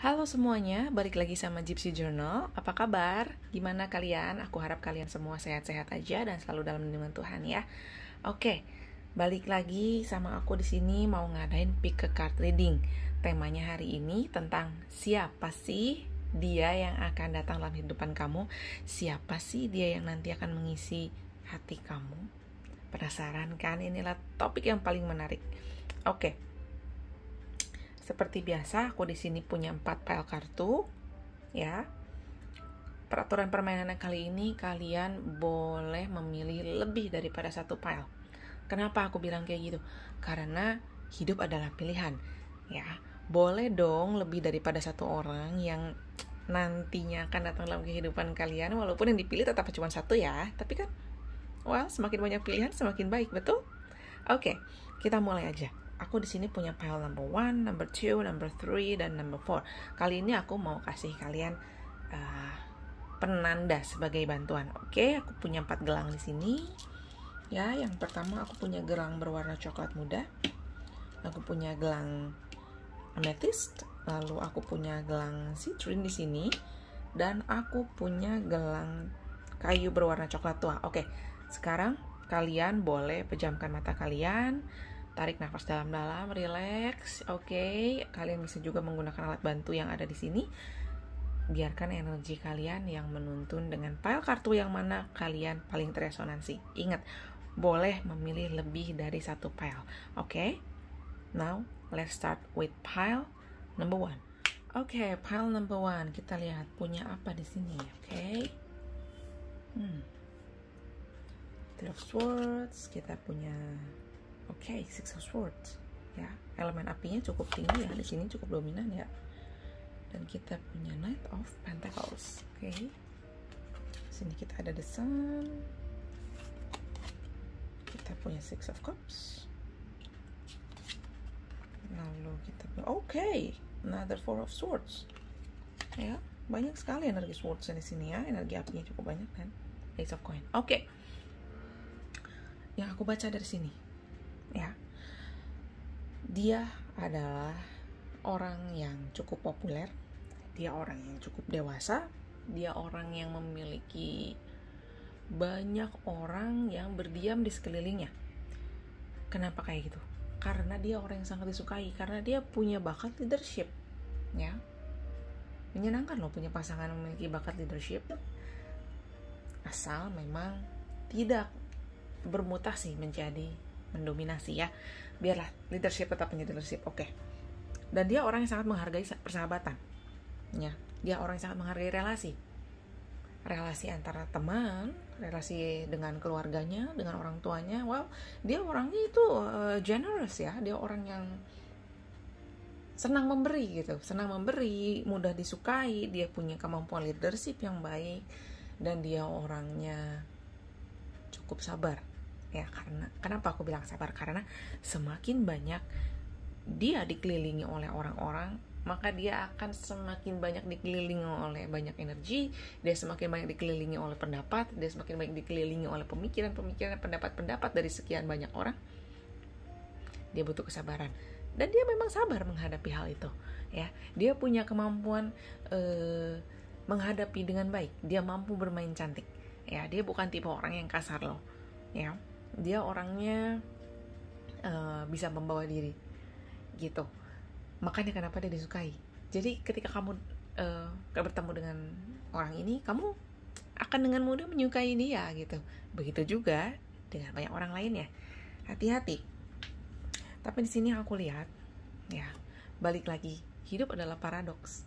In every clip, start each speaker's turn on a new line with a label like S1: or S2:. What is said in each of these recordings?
S1: Halo semuanya, balik lagi sama Gypsy Journal. Apa kabar? Gimana kalian? Aku harap kalian semua sehat-sehat aja dan selalu dalam lindungan Tuhan ya. Oke, balik lagi sama aku di sini mau ngadain pick a card reading. Temanya hari ini tentang siapa sih dia yang akan datang dalam kehidupan kamu? Siapa sih dia yang nanti akan mengisi hati kamu? Penasaran kan? Inilah topik yang paling menarik. Oke. Seperti biasa, aku di sini punya 4 pile kartu, ya. Peraturan permainannya kali ini, kalian boleh memilih lebih daripada 1 pile. Kenapa aku bilang kayak gitu? Karena hidup adalah pilihan, ya. Boleh dong lebih daripada 1 orang yang nantinya akan datang dalam kehidupan kalian, walaupun yang dipilih tetap cuma 1 ya. Tapi kan, semakin banyak pilihan semakin baik, betul? Oke, kita mulai aja. Aku di sini punya pile number 1, number 2, number 3, dan number 4. Kali ini aku mau kasih kalian penanda sebagai bantuan. Oke, aku punya 4 gelang di sini. Ya, yang pertama aku punya gelang berwarna coklat muda. Aku punya gelang amethyst. Lalu aku punya gelang citrine di sini. Dan aku punya gelang kayu berwarna coklat tua. Oke, sekarang kalian boleh pejamkan mata kalian. Tarik nafas dalam-dalam, relax. Oke, kalian bisa juga menggunakan alat bantu yang ada di sini. Biarkan energi kalian yang menuntun dengan pile kartu yang mana kalian paling teresonansi. Ingat, boleh memilih lebih dari 1 pile. Oke, now let's start with pile number 1. Oke, pile number 1. Kita lihat punya apa di sini. Oke. Three of Swords. Kita punya Six of Swords, ya. Elemen apinya cukup tinggi ya, di sini cukup dominan ya. Dan kita punya Knight of Pentacles, Sini kita ada The Sun. Kita punya Six of Cups. Lalu kita punya another Four of Swords. Ya, banyak sekali energi swords di sini ya, energi apinya cukup banyak kan. Ace of Coin. Yang aku baca dari sini, ya, dia adalah orang yang cukup populer, dia orang yang cukup dewasa, dia orang yang memiliki banyak orang yang berdiam di sekelilingnya. Kenapa kayak gitu? Karena dia orang yang sangat disukai, karena dia punya bakat leadership, ya. Menyenangkan loh punya pasangan memiliki bakat leadership, asal memang tidak bermutasi menjadi mendominasi ya. Biarlah leadership tetap menjadi leadership. Dan dia orang yang sangat menghargai persahabatan. Ya, dia orang yang sangat menghargai relasi. Relasi antara teman, relasi dengan keluarganya, dengan orang tuanya. Dia orangnya itu generous ya. Dia orang yang senang memberi gitu. Senang memberi, mudah disukai, dia punya kemampuan leadership yang baik, dan dia orangnya cukup sabar. Ya, kenapa aku bilang sabar? Karena semakin banyak dia dikelilingi oleh orang-orang, maka dia akan semakin banyak dikelilingi oleh banyak energi, dia semakin banyak dikelilingi oleh pendapat, dia semakin banyak dikelilingi oleh pemikiran-pemikiran, pendapat-pendapat dari sekian banyak orang. Dia butuh kesabaran, dan dia memang sabar menghadapi hal itu. Ya, dia punya kemampuan menghadapi dengan baik. Dia mampu bermain cantik. Ya, dia bukan tipe orang yang kasar loh. Ya, dia orangnya bisa membawa diri gitu. Makanya kenapa dia disukai. Jadi ketika kamu bertemu dengan orang ini, kamu akan dengan mudah menyukai dia gitu. Begitu juga dengan banyak orang lain ya. Hati-hati. Tapi di sini aku lihat, ya, balik lagi, hidup adalah paradoks.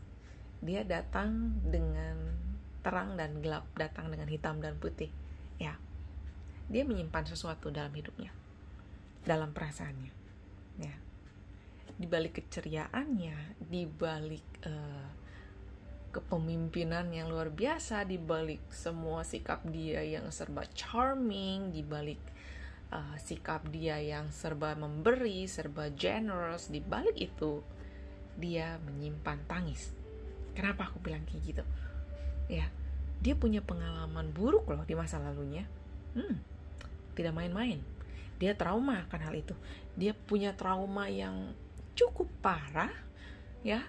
S1: Dia datang dengan terang dan gelap, datang dengan hitam dan putih, ya. Dia menyimpan sesuatu dalam hidupnya, dalam perasaannya, ya. Di balik keceriaannya, di balik kepemimpinan yang luar biasa, di balik semua sikap dia yang serba charming, di balik sikap dia yang serba memberi, serba generous, di balik itu dia menyimpan tangis. Kenapa aku bilang kayak gitu? Ya, dia punya pengalaman buruk loh di masa lalunya. Tidak main-main. Dia trauma akan hal itu. Dia punya trauma yang cukup parah, ya.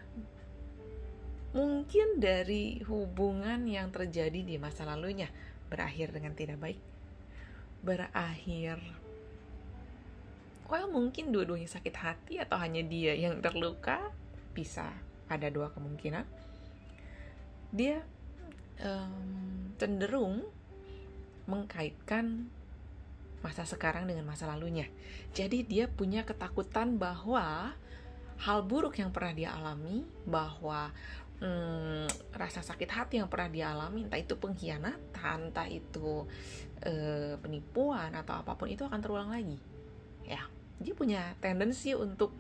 S1: mungkin dari hubungan yang terjadi di masa lalunya berakhir dengan tidak baik, berakhir mungkin dua-duanya sakit hati atau hanya dia yang terluka. Bisa ada dua kemungkinan. Dia cenderung mengkaitkan masa sekarang dengan masa lalunya. Jadi dia punya ketakutan bahwa hal buruk yang pernah dia alami, bahwa rasa sakit hati yang pernah dia alami, entah itu pengkhianatan, entah itu penipuan atau apapun, itu akan terulang lagi. Ya, dia punya tendensi untuk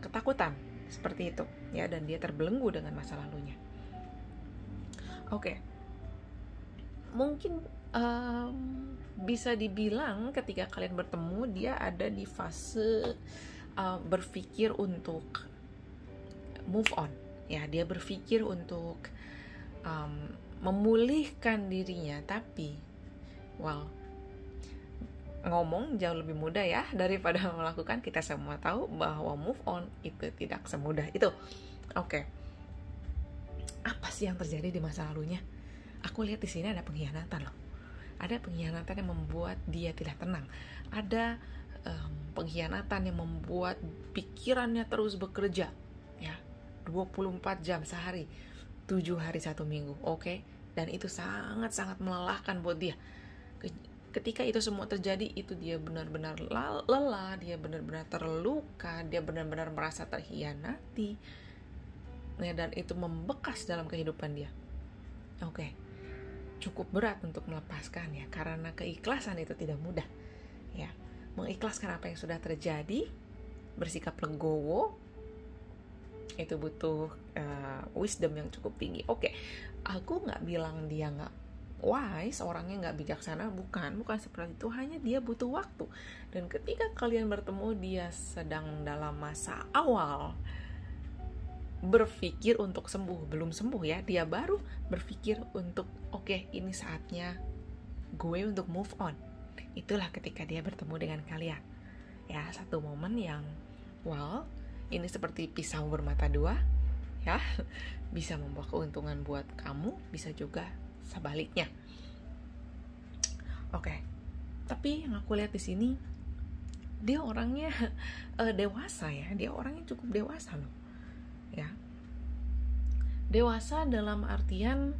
S1: ketakutan seperti itu, ya, dan dia terbelenggu dengan masa lalunya. Oke. Mungkin bisa dibilang ketika kalian bertemu, dia ada di fase berpikir untuk move on. Ya, dia berpikir untuk memulihkan dirinya, tapi ngomong jauh lebih mudah ya daripada melakukan. Kita semua tahu bahwa move on itu tidak semudah itu. Oke. Apa sih yang terjadi di masa lalunya? Aku lihat di sini ada pengkhianatan loh. Ada pengkhianatan yang membuat dia tidak tenang. Ada pengkhianatan yang membuat pikirannya terus bekerja, ya, 24 jam sehari, 7 hari 1 minggu, oke? Dan itu sangat-sangat melelahkan buat dia. Ketika itu semua terjadi, itu dia benar-benar lelah, dia benar-benar terluka, dia benar-benar merasa terhianati, ya, dan itu membekas dalam kehidupan dia. Oke. Cukup berat untuk melepaskan, ya, karena keikhlasan itu tidak mudah, ya. Mengikhlaskan apa yang sudah terjadi, bersikap legowo, itu butuh wisdom yang cukup tinggi. Oke, aku nggak bilang dia nggak wise, orangnya nggak bijaksana, bukan seperti itu, hanya dia butuh waktu. Dan ketika kalian bertemu, dia sedang dalam masa awal berpikir untuk sembuh, belum sembuh ya, dia baru berpikir untuk oke, ini saatnya gue untuk move on. Itulah ketika dia bertemu dengan kalian, ya, satu momen yang ini seperti pisau bermata dua, ya, bisa membawa keuntungan buat kamu, bisa juga sebaliknya. Oke. Tapi yang aku lihat di sini, dia orangnya dewasa, ya, dia orangnya cukup dewasa loh, ya. Dewasa dalam artian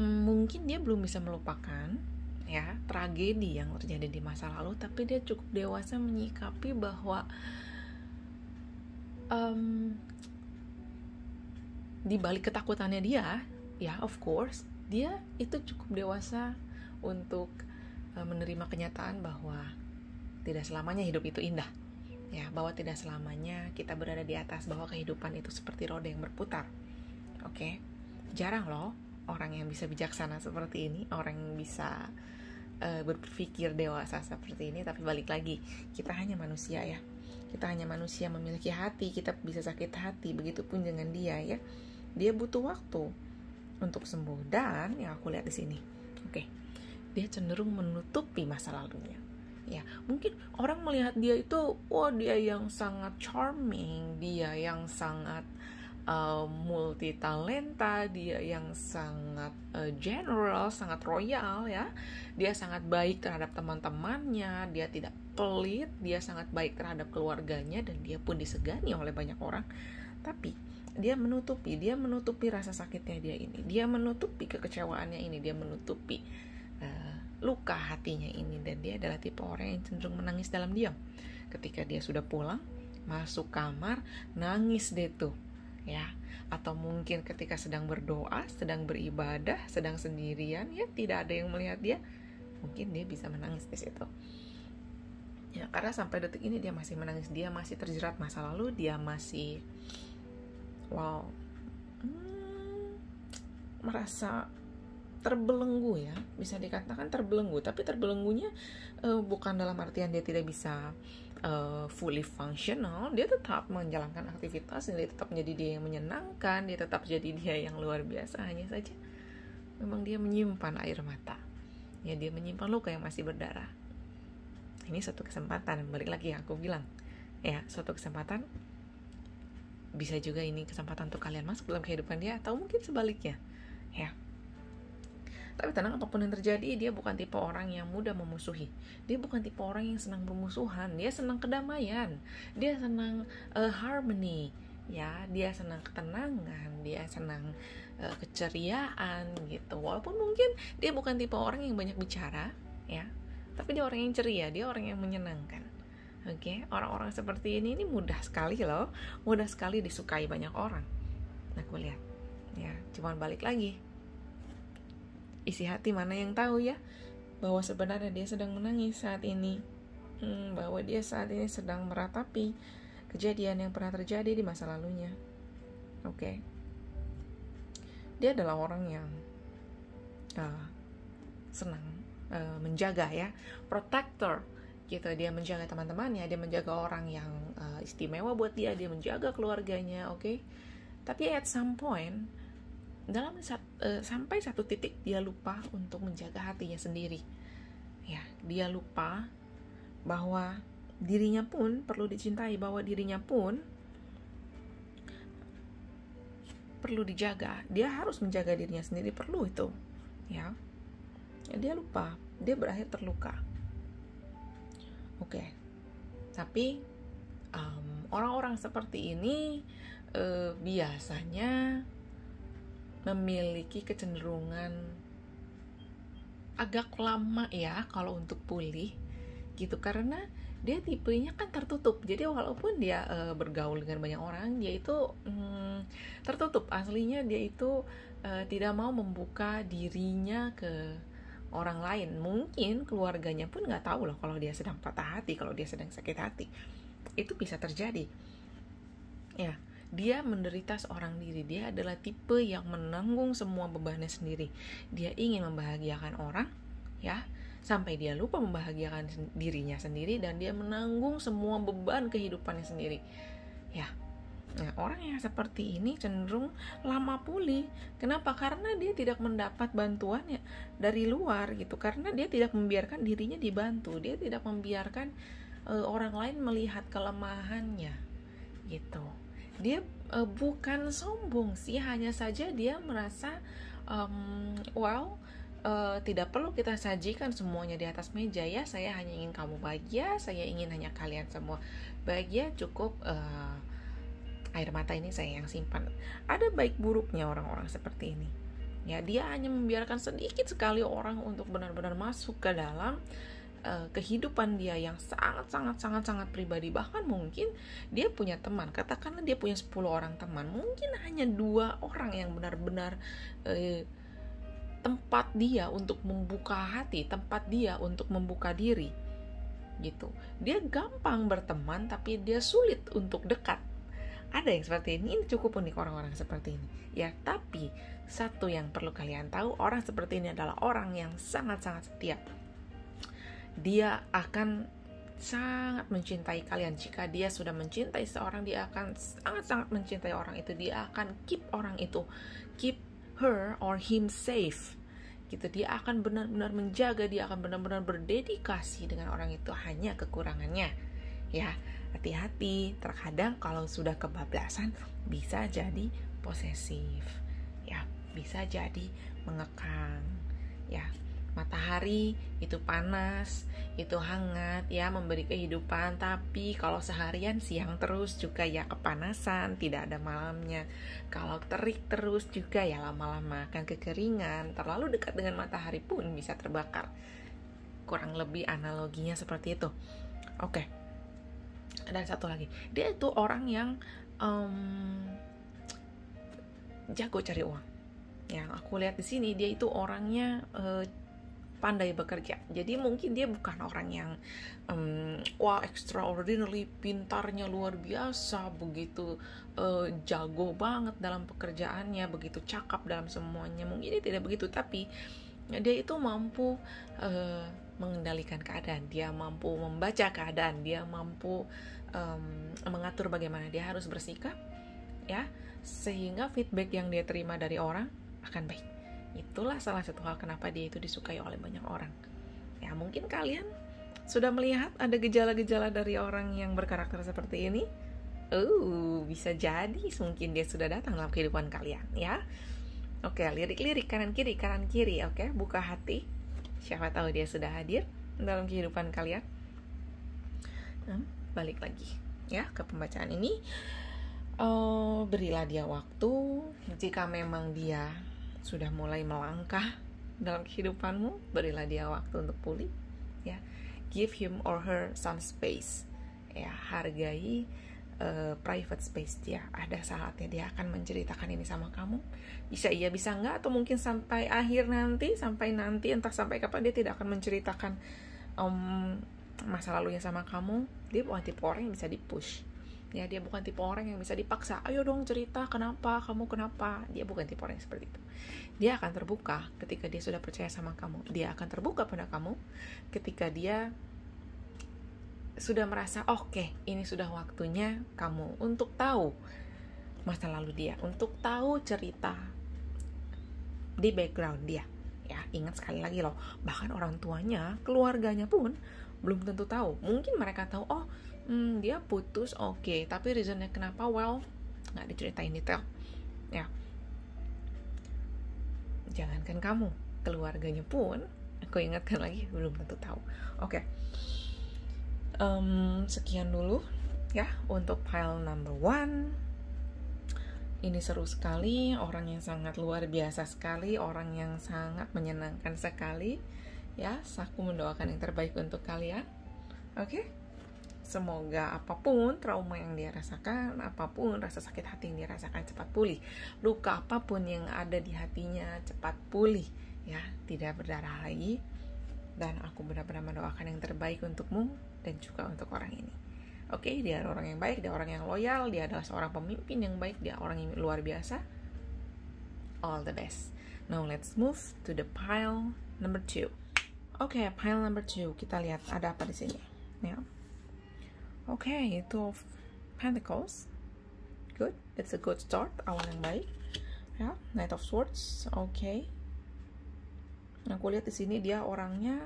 S1: mungkin dia belum bisa melupakan, ya, tragedi yang terjadi di masa lalu, tapi dia cukup dewasa menyikapi bahwa di balik ketakutannya dia, ya, of course, dia itu cukup dewasa untuk menerima kenyataan bahwa tidak selamanya hidup itu indah, ya, bahwa tidak selamanya kita berada di atas, bahwa kehidupan itu seperti roda yang berputar. Oke. Jarang loh orang yang bisa bijaksana seperti ini, orang yang bisa berpikir dewasa seperti ini. Tapi balik lagi, kita hanya manusia, ya, kita hanya manusia, memiliki hati, kita bisa sakit hati. Begitupun dengan dia, ya, dia butuh waktu untuk sembuh. Dan yang aku lihat di sini, oke, dia cenderung menutupi masa lalunya, ya. Mungkin orang melihat dia itu, dia yang sangat charming, dia yang sangat multi talenta, dia yang sangat general, sangat royal, ya. Dia sangat baik terhadap teman-temannya, dia tidak pelit, dia sangat baik terhadap keluarganya, dan dia pun disegani oleh banyak orang. Tapi dia menutupi rasa sakitnya dia ini, dia menutupi kekecewaannya ini, dia menutupi luka hatinya ini, dan dia adalah tipe orang yang cenderung menangis dalam diam. Ketika dia sudah pulang, masuk kamar, nangis deh tuh, ya. Atau mungkin ketika sedang berdoa, sedang beribadah, sedang sendirian, ya, tidak ada yang melihat dia, mungkin dia bisa menangis di situ, ya, karena sampai detik ini dia masih menangis, dia masih terjerat masa lalu, dia masih merasa terbelenggu, ya, bisa dikatakan terbelenggu. Tapi terbelenggunya bukan dalam artian dia tidak bisa fully functional. Dia tetap menjalankan aktivitas, dia tetap menjadi dia yang menyenangkan, dia tetap jadi dia yang luar biasa. Hanya saja memang dia menyimpan air mata, ya, dia menyimpan luka yang masih berdarah. Ini suatu kesempatan, balik lagi yang aku bilang, ya, suatu kesempatan bisa juga ini kesempatan untuk kalian masuk dalam kehidupan dia, atau mungkin sebaliknya, ya. Tapi tenang, apapun yang terjadi, dia bukan tipe orang yang mudah memusuhi. Dia bukan tipe orang yang senang bermusuhan. Dia senang kedamaian. Dia senang harmony. Ya, dia senang ketenangan. Dia senang keceriaan gitu. Walaupun mungkin dia bukan tipe orang yang banyak bicara, ya. Tapi dia orang yang ceria. Dia orang yang menyenangkan. Oke, orang-orang seperti ini mudah sekali loh. Mudah sekali disukai banyak orang. Nah, aku lihat. Ya, cuman balik lagi. Isi hati mana yang tahu ya, bahwa sebenarnya dia sedang menangis saat ini, bahwa dia saat ini sedang meratapi kejadian yang pernah terjadi di masa lalunya. Oke. Dia adalah orang yang senang menjaga, ya, protector gitu. Dia menjaga teman-temannya, dia menjaga orang yang istimewa buat dia menjaga keluarganya, oke. Tapi at some point, sampai satu titik dia lupa untuk menjaga hatinya sendiri. Ya, dia lupa bahwa dirinya pun perlu dicintai, bahwa dirinya pun perlu dijaga. Dia harus menjaga dirinya sendiri, perlu itu. Ya, dia lupa, dia berakhir terluka. Oke. Tapi orang-orang seperti ini biasanya memiliki kecenderungan agak lama ya kalau untuk pulih gitu, karena dia tipenya kan tertutup. Jadi walaupun dia bergaul dengan banyak orang, dia itu tertutup. Aslinya dia itu tidak mau membuka dirinya ke orang lain. Mungkin keluarganya pun nggak tahu loh kalau dia sedang patah hati, kalau dia sedang sakit hati. Itu bisa terjadi. Ya, dia menderita seorang diri. Dia adalah tipe yang menanggung semua bebannya sendiri. Dia ingin membahagiakan orang, ya, sampai dia lupa membahagiakan dirinya sendiri, dan dia menanggung semua beban kehidupannya sendiri. Ya. Nah, orang yang seperti ini cenderung lama pulih. Kenapa? Karena dia tidak mendapat bantuan ya dari luar gitu. Karena dia tidak membiarkan dirinya dibantu. Dia tidak membiarkan orang lain melihat kelemahannya gitu. Dia bukan sombong sih, hanya saja dia merasa tidak perlu kita sajikan semuanya di atas meja ya. Saya hanya ingin kamu bahagia, saya ingin hanya kalian semua bahagia, cukup air mata ini saya yang simpan. Ada baik buruknya orang-orang seperti ini. Ya, dia hanya membiarkan sedikit sekali orang untuk benar-benar masuk ke dalam kehidupan dia yang sangat pribadi. Bahkan mungkin dia punya teman, katakanlah dia punya 10 orang teman, mungkin hanya 2 orang yang benar-benar tempat dia untuk membuka hati, tempat dia untuk membuka diri gitu. Dia gampang berteman tapi dia sulit untuk dekat. Ada yang seperti ini cukup unik orang-orang seperti ini. Ya, tapi satu yang perlu kalian tahu, orang seperti ini adalah orang yang sangat-sangat setia. Dia akan sangat mencintai kalian. Jika dia sudah mencintai seorang, dia akan sangat-sangat mencintai orang itu. Dia akan keep orang itu, keep her or him safe gitu. Dia akan benar-benar menjaga, dia akan benar-benar berdedikasi dengan orang itu. Hanya kekurangannya, ya, hati-hati, terkadang kalau sudah kebablasan bisa jadi posesif, ya, bisa jadi mengekang, ya. Matahari itu panas, itu hangat, ya, memberi kehidupan. Tapi kalau seharian siang terus juga ya kepanasan, tidak ada malamnya. Kalau terik terus juga ya lama-lama akan kekeringan. Terlalu dekat dengan matahari pun bisa terbakar. Kurang lebih analoginya seperti itu. Oke. Dan satu lagi, dia itu orang yang jago cari uang. Yang aku lihat di sini, dia itu orangnya pandai bekerja. Jadi mungkin dia bukan orang yang extraordinary, pintarnya luar biasa, begitu jago banget dalam pekerjaannya, begitu cakap dalam semuanya. Mungkin dia tidak begitu, tapi dia itu mampu mengendalikan keadaan, dia mampu membaca keadaan, dia mampu mengatur bagaimana dia harus bersikap, ya, sehingga feedback yang dia terima dari orang akan baik. Itulah salah satu hal kenapa dia itu disukai oleh banyak orang. Ya, mungkin kalian sudah melihat ada gejala-gejala dari orang yang berkarakter seperti ini. Bisa jadi mungkin dia sudah datang dalam kehidupan kalian ya. Oke, lirik-lirik kanan kiri. Oke, buka hati. Siapa tahu dia sudah hadir dalam kehidupan kalian. Balik lagi ya ke pembacaan ini. Berilah dia waktu. Jika memang dia sudah mulai melangkah dalam kehidupanmu, berilah dia waktu untuk pulih ya. Give him or her some space ya. Hargai private space dia. Ada saatnya dia akan menceritakan ini sama kamu. Bisa iya, bisa enggak, atau mungkin sampai akhir nanti, entah sampai kapan dia tidak akan menceritakan masa lalunya sama kamu. Dia bukan tipe orang yang bisa dipush ya. Dia bukan tipe orang yang bisa dipaksa, ayo dong cerita, kenapa. Dia bukan tipe orang yang seperti itu. Dia akan terbuka ketika dia sudah percaya sama kamu. Dia akan terbuka pada kamu ketika dia sudah merasa oke, ini sudah waktunya kamu untuk tahu masa lalu dia, untuk tahu cerita di background dia ya. Ingat sekali lagi loh, bahkan orang tuanya, keluarganya pun belum tentu tahu. Mungkin mereka tahu, dia putus, oke, tapi reasonnya kenapa, nggak diceritain detail ya. Jangankan kamu, keluarganya pun, aku ingatkan lagi, belum tentu tahu. Oke. Sekian dulu ya untuk pile number 1. Ini seru sekali, orang yang sangat luar biasa sekali, orang yang sangat menyenangkan sekali ya. Aku mendoakan yang terbaik untuk kalian. Oke? Semoga apapun trauma yang dia rasakan, apapun rasa sakit hati yang dia rasakan, cepat pulih. Luka apapun yang ada di hatinya cepat pulih ya, tidak berdarah lagi. Dan aku benar-benar mendoakan yang terbaik untukmu dan juga untuk orang ini. Oke, dia adalah orang yang baik, dia orang yang loyal, dia adalah seorang pemimpin yang baik, dia orang yang luar biasa. All the best. Now let's move to the pile number 2. Oke, pile number 2. Kita lihat ada apa di sini. Ya. Oke, Two of Pentacles. Good, it's a good start, awal yang baik. Ya, Knight of Swords. Oke. Aku lihat di sini dia orangnya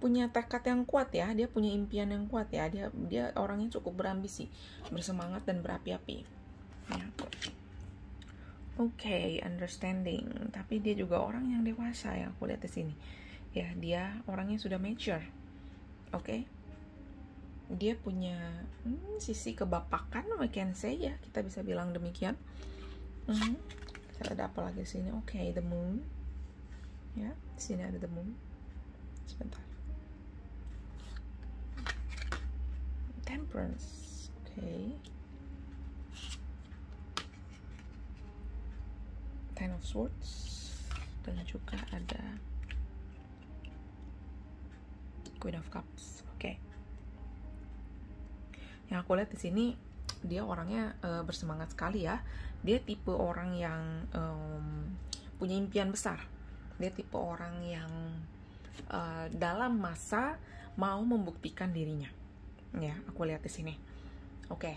S1: punya tekad yang kuat ya, dia punya impian yang kuat ya, dia orangnya cukup berambisi, bersemangat dan berapi-api. Ya. Oke, understanding, tapi dia juga orang yang dewasa ya, aku lihat di sini. Ya, dia orangnya sudah mature. Oke. Dia punya sisi kebapakan, we can say ya, kita bisa bilang demikian. Ada apa lagi di sini? Oke, the moon. Ya, di sini ada the moon. Sebentar. Temperance. Oke. Ten of Swords. Dan juga ada Queen of Cups. Oke. Yang aku lihat di sini dia orangnya bersemangat sekali ya. Dia tipe orang yang punya impian besar. Dia tipe orang yang dalam masa mau membuktikan dirinya. Ya, aku lihat di sini. Oke.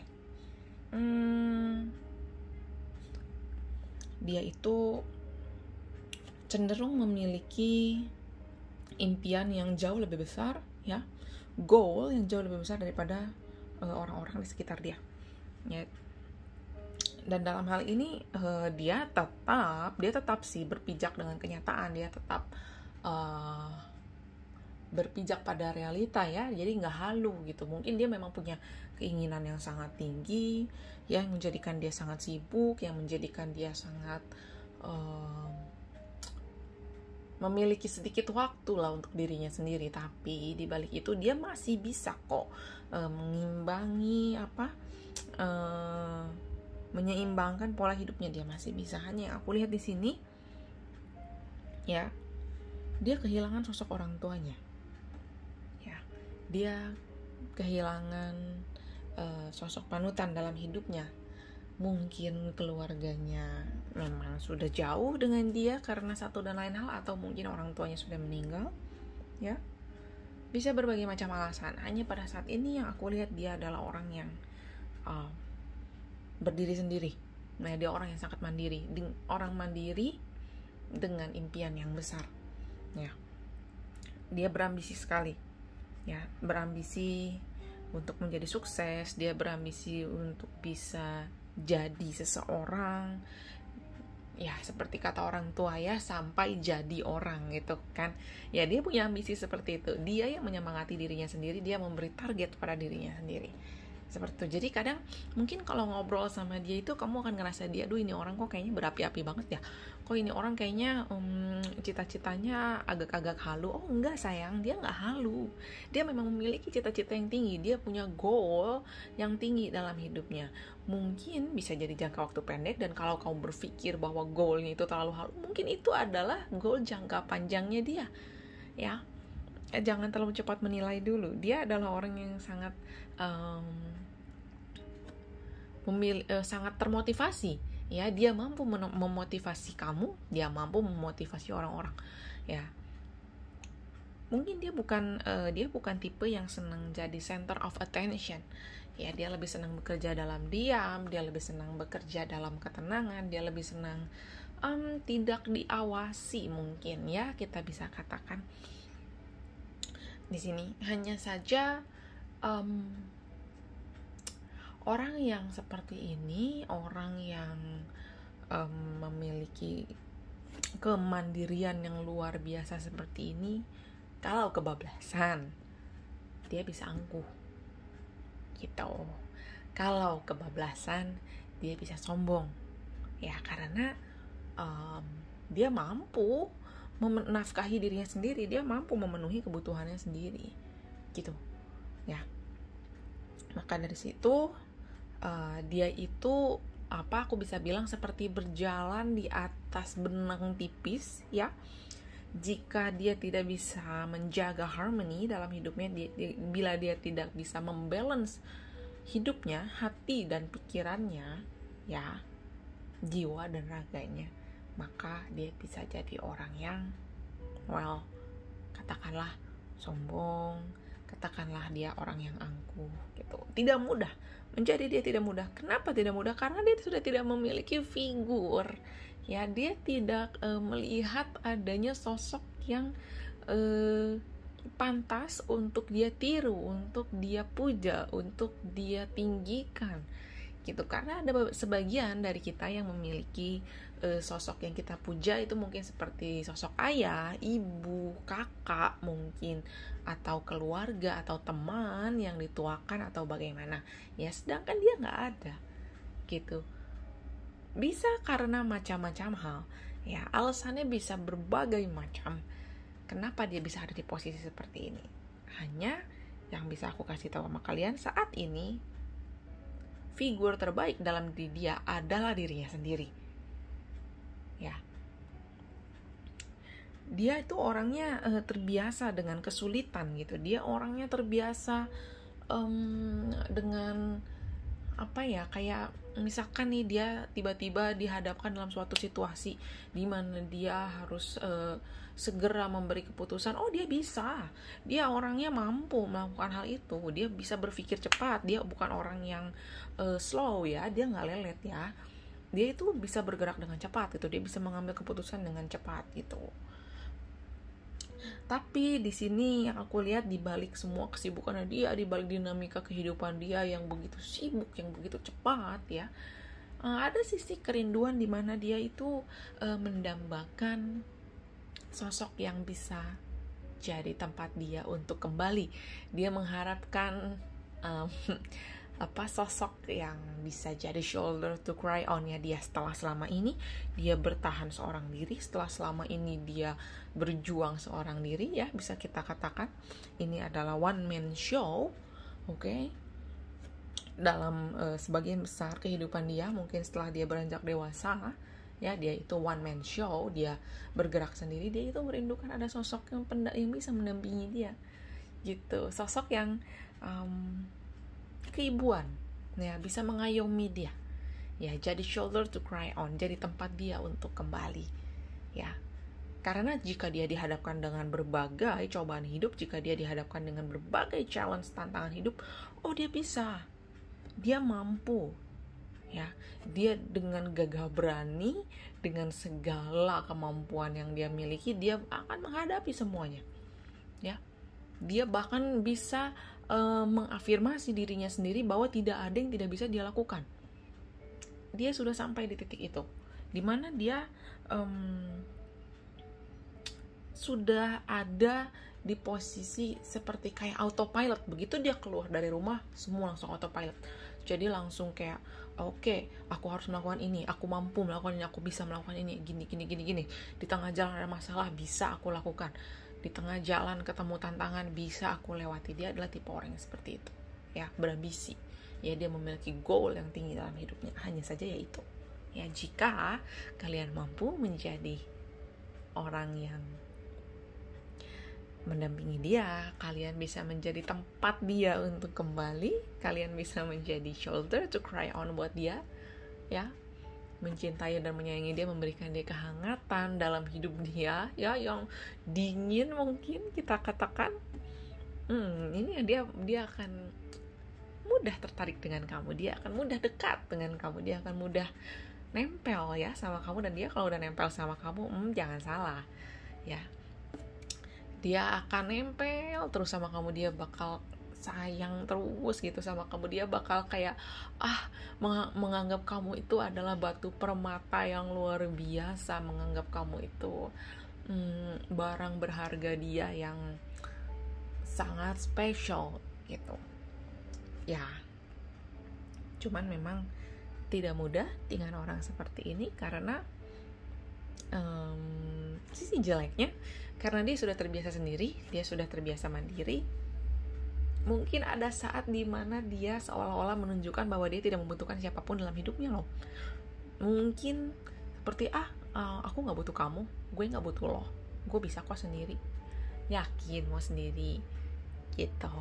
S1: Dia itu cenderung memiliki impian yang jauh lebih besar, ya. Goal yang jauh lebih besar daripada orang-orang di sekitar dia. Ya. Dan dalam hal ini dia tetap sih berpijak dengan kenyataan, dia tetap berpijak pada realita ya, jadi nggak halu gitu. Mungkin dia memang punya keinginan yang sangat tinggi, yang menjadikan dia sangat sibuk, yang menjadikan dia sangat memiliki sedikit waktu lah untuk dirinya sendiri. Tapi di balik itu dia masih bisa kok mengimbangi menyeimbangkan pola hidupnya, dia masih bisa. Hanya yang aku lihat di sini ya, dia kehilangan sosok orang tuanya ya, dia kehilangan sosok panutan dalam hidupnya. Mungkin keluarganya memang sudah jauh dengan dia karena satu dan lain hal, atau mungkin orang tuanya sudah meninggal ya, bisa berbagai macam alasan. Hanya pada saat ini yang aku lihat dia adalah orang yang berdiri sendiri. Nah, dia orang yang sangat mandiri, orang mandiri dengan impian yang besar. Ya, dia berambisi sekali. Ya, berambisi untuk menjadi sukses, dia berambisi untuk bisa jadi seseorang, ya seperti kata orang tua ya, sampai jadi orang gitu kan. Ya dia punya ambisi seperti itu, dia yang menyemangati dirinya sendiri, dia memberi target pada dirinya sendiri seperti itu. Jadi kadang mungkin kalau ngobrol sama dia itu kamu akan ngerasa dia, aduh ini orang kok kayaknya berapi-api banget ya, kok ini orang kayaknya cita-citanya agak-agak halu. Oh enggak sayang, dia nggak halu, dia memang memiliki cita-cita yang tinggi, dia punya goal yang tinggi dalam hidupnya. Mungkin bisa jadi jangka waktu pendek, dan kalau kamu berpikir bahwa goalnya itu terlalu halu, mungkin itu adalah goal jangka panjangnya dia ya. Jangan terlalu cepat menilai dulu. Dia adalah orang yang sangat sangat termotivasi ya. Dia mampu memotivasi kamu, dia mampu memotivasi orang-orang ya. Mungkin dia bukan tipe yang senang jadi center of attention ya. Dia lebih senang bekerja dalam diam, dia lebih senang bekerja dalam ketenangan, dia lebih senang tidak diawasi mungkin ya, kita bisa katakan di sini. Hanya saja orang yang seperti ini, orang yang memiliki kemandirian yang luar biasa seperti ini, kalau kebablasan dia bisa angkuh gitu. Kalau kebablasan dia bisa sombong ya, karena dia mampu menafkahi dirinya sendiri, dia mampu memenuhi kebutuhannya sendiri gitu ya. Maka dari situ dia itu aku bisa bilang seperti berjalan di atas benang tipis ya. Jika dia tidak bisa menjaga harmoni dalam hidupnya, bila dia tidak bisa membalance hidupnya, hati dan pikirannya ya, jiwa dan raganya, maka dia bisa jadi orang yang katakanlah sombong, katakanlah dia orang yang angkuh gitu. Tidak mudah, menjadi dia tidak mudah. Kenapa tidak mudah? Karena dia sudah tidak memiliki figur ya. Dia tidak melihat adanya sosok yang pantas untuk dia tiru, untuk dia puja, untuk dia tinggikan gitu. Karena ada sebagian dari kita yang memiliki sosok yang kita puja itu mungkin seperti sosok ayah, ibu, kakak mungkin, atau keluarga, atau teman yang dituakan atau bagaimana ya, sedangkan dia nggak ada gitu. Bisa karena macam-macam hal ya, alasannya bisa berbagai macam kenapa dia bisa ada di posisi seperti ini. Hanya yang bisa aku kasih tahu sama kalian saat ini, figur terbaik dalam diri dia adalah dirinya sendiri ya. Dia itu orangnya terbiasa dengan kesulitan gitu. Dia orangnya terbiasa dengan kayak misalkan nih dia tiba-tiba dihadapkan dalam suatu situasi di mana dia harus segera memberi keputusan. Oh, dia bisa. Dia orangnya mampu melakukan hal itu. Dia bisa berpikir cepat. Dia bukan orang yang slow ya. Dia nggak lelet ya. Dia itu bisa bergerak dengan cepat gitu. Dia bisa mengambil keputusan dengan cepat gitu. Tapi di sini yang aku lihat, di balik semua kesibukannya dia, di balik dinamika kehidupan dia yang begitu sibuk, yang begitu cepat ya, ada sisi kerinduan di mana dia itu mendambakan sosok yang bisa jadi tempat dia untuk kembali. Dia mengharapkan sosok yang bisa jadi shoulder to cry on ya dia, setelah selama ini dia bertahan seorang diri, setelah selama ini dia berjuang seorang diri ya, bisa kita katakan ini adalah one man show, oke? Dalam sebagian besar kehidupan dia, mungkin setelah dia beranjak dewasa ya, dia itu one man show, dia bergerak sendiri. Dia itu merindukan ada sosok yang bisa mendampingi dia gitu, sosok yang keibuan ya, bisa mengayomi dia ya, jadi shoulder to cry on, jadi tempat dia untuk kembali ya. Karena jika dia dihadapkan dengan berbagai cobaan hidup, jika dia dihadapkan dengan berbagai challenge, tantangan hidup, oh dia bisa, dia mampu ya. Dia dengan gagah berani, dengan segala kemampuan yang dia miliki, dia akan menghadapi semuanya ya. Dia bahkan bisa mengafirmasi dirinya sendiri bahwa tidak ada yang tidak bisa dia lakukan. Dia sudah sampai di titik itu, dimana dia sudah ada di posisi seperti kayak autopilot. Begitu dia keluar dari rumah, semua langsung autopilot. Jadi langsung kayak, oke, aku harus melakukan ini, aku mampu melakukan ini, aku bisa melakukan ini, gini. Di tengah jalan ada masalah, bisa aku lakukan. Di tengah jalan ketemu tantangan, bisa aku lewati. Dia adalah tipe orang yang seperti itu, ya, berambisi. Ya, dia memiliki goal yang tinggi dalam hidupnya. Hanya saja yaitu, ya, jika kalian mampu menjadi orang yang mendampingi dia, kalian bisa menjadi tempat dia untuk kembali, kalian bisa menjadi shoulder to cry on buat dia, ya, mencintai dan menyayangi dia, memberikan dia kehangatan dalam hidup dia, ya, yang dingin mungkin kita katakan. Ini dia akan mudah tertarik dengan kamu, dia akan mudah dekat dengan kamu, dia akan mudah nempel ya sama kamu. Dan dia kalau udah nempel sama kamu, jangan salah, ya, dia akan nempel terus sama kamu, dia bakal sayang terus gitu sama kamu, dia bakal kayak menganggap kamu itu adalah batu permata yang luar biasa, menganggap kamu itu barang berharga dia yang sangat spesial gitu ya. Cuman memang tidak mudah dengan orang seperti ini, karena sisi jeleknya, karena dia sudah terbiasa sendiri, dia sudah terbiasa mandiri. Mungkin ada saat dimana dia seolah-olah menunjukkan bahwa dia tidak membutuhkan siapapun dalam hidupnya loh. Mungkin seperti aku gak butuh kamu, gue gak butuh lo, gue bisa kok sendiri, yakin mau sendiri gitu.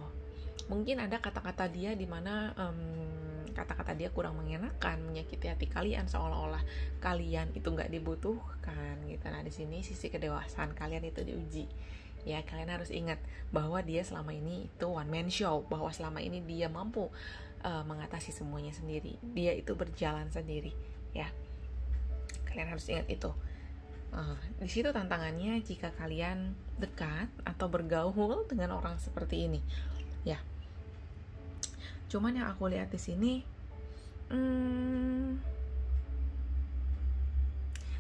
S1: Mungkin ada kata-kata dia dimana kata-kata dia kurang mengenakan, menyakiti hati kalian, seolah-olah kalian itu nggak dibutuhkan gitu. Nah, di sini sisi kedewasaan kalian itu diuji. Ya, kalian harus ingat bahwa dia selama ini itu one man show, bahwa selama ini dia mampu mengatasi semuanya sendiri. Dia itu berjalan sendiri, ya. Kalian harus ingat itu. Di situ tantangannya jika kalian dekat atau bergaul dengan orang seperti ini, ya. Cuman yang aku lihat di sini,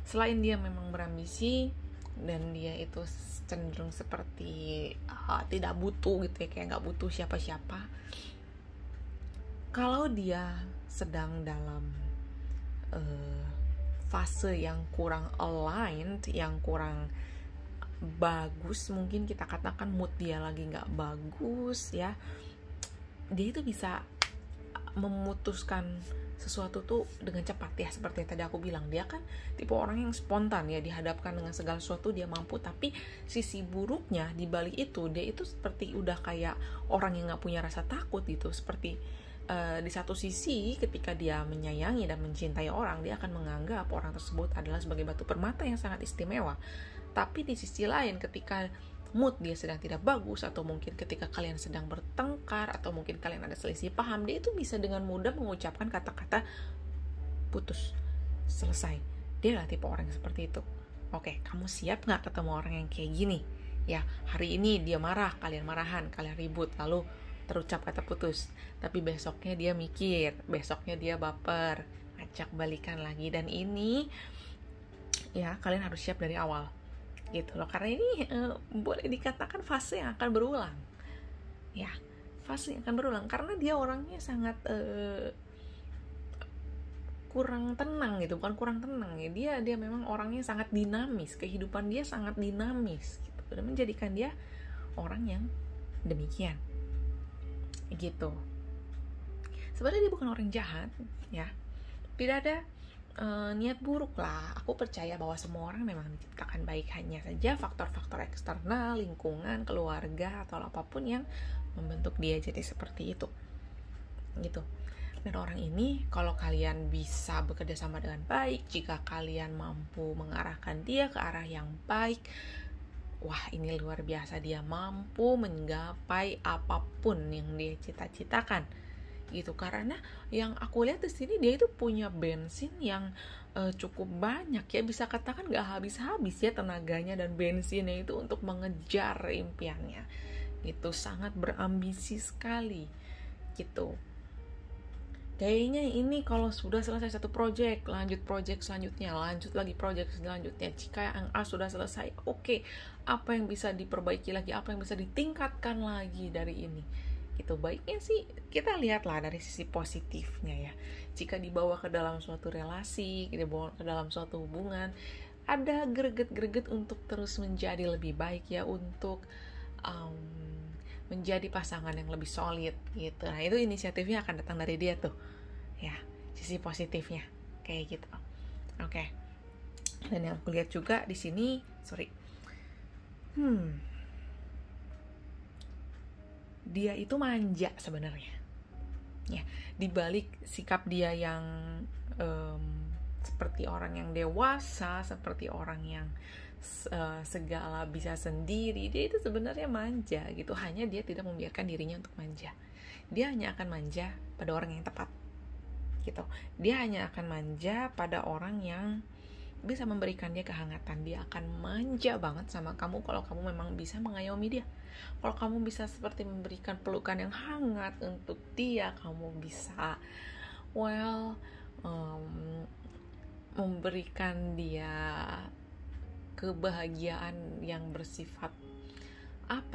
S1: selain dia memang berambisi dan dia itu cenderung seperti tidak butuh gitu ya, kayak nggak butuh siapa-siapa. Kalau dia sedang dalam fase yang kurang aligned, yang kurang bagus, mungkin kita katakan mood dia lagi nggak bagus ya, dia itu bisa memutuskan sesuatu tuh dengan cepat ya. Seperti yang tadi aku bilang, dia kan tipe orang yang spontan ya, dihadapkan dengan segala sesuatu dia mampu. Tapi sisi buruknya di balik itu, dia itu seperti udah kayak orang yang nggak punya rasa takut gitu. Seperti di satu sisi ketika dia menyayangi dan mencintai orang, dia akan menganggap orang tersebut adalah sebagai batu permata yang sangat istimewa. Tapi di sisi lain, ketika mood dia sedang tidak bagus, atau mungkin ketika kalian sedang bertengkar, atau mungkin kalian ada selisih paham, dia itu bisa dengan mudah mengucapkan kata-kata putus, selesai. Dia adalah tipe orang yang seperti itu. Oke, kamu siap gak ketemu orang yang kayak gini? Ya, hari ini dia marah, kalian marahan, kalian ribut, lalu terucap kata putus. Tapi besoknya dia mikir, besoknya dia baper, ngajak balikan lagi. Dan ini ya, kalian harus siap dari awal gitu loh, karena ini boleh dikatakan fase yang akan berulang ya, fase yang akan berulang, karena dia orangnya sangat kurang tenang gitu, bukan kurang tenang ya, dia memang orangnya sangat dinamis, kehidupan dia sangat dinamis gitu, dan menjadikan dia orang yang demikian gitu. Sebenarnya dia bukan orang jahat ya, tidak ada niat buruk lah. Aku percaya bahwa semua orang memang diciptakan baik, hanya saja faktor-faktor eksternal, lingkungan, keluarga, atau apapun yang membentuk dia jadi seperti itu gitu. Dan orang ini, kalau kalian bisa bekerja sama dengan baik, jika kalian mampu mengarahkan dia ke arah yang baik, wah, ini luar biasa, dia mampu menggapai apapun yang dia cita-citakan gitu. Karena yang aku lihat di sini, dia itu punya bensin yang cukup banyak ya, bisa katakan gak habis-habis ya tenaganya dan bensinnya itu untuk mengejar impiannya gitu, sangat berambisi sekali gitu. Kayaknya ini kalau sudah selesai satu project, lanjut project selanjutnya, lanjut lagi project selanjutnya. Jika yang A sudah selesai, oke, apa yang bisa diperbaiki lagi, apa yang bisa ditingkatkan lagi dari ini. Gitu, baiknya sih kita lihatlah dari sisi positifnya ya. Jika dibawa ke dalam suatu relasi, dibawa ke dalam suatu hubungan, ada greget-greget untuk terus menjadi lebih baik ya, untuk menjadi pasangan yang lebih solid gitu. Nah, itu inisiatifnya akan datang dari dia tuh. Ya, sisi positifnya kayak gitu. Oke. Dan yang aku lihat juga di sini, dia itu manja sebenarnya. Ya, dibalik sikap dia yang seperti orang yang dewasa, seperti orang yang segala bisa sendiri, dia itu sebenarnya manja gitu. Hanya dia tidak membiarkan dirinya untuk manja. Dia hanya akan manja pada orang yang tepat gitu. Dia hanya akan manja pada orang yang bisa memberikan dia kehangatan. Dia akan manja banget sama kamu kalau kamu memang bisa mengayomi dia. Kalau kamu bisa seperti memberikan pelukan yang hangat untuk dia, kamu bisa memberikan dia kebahagiaan yang bersifat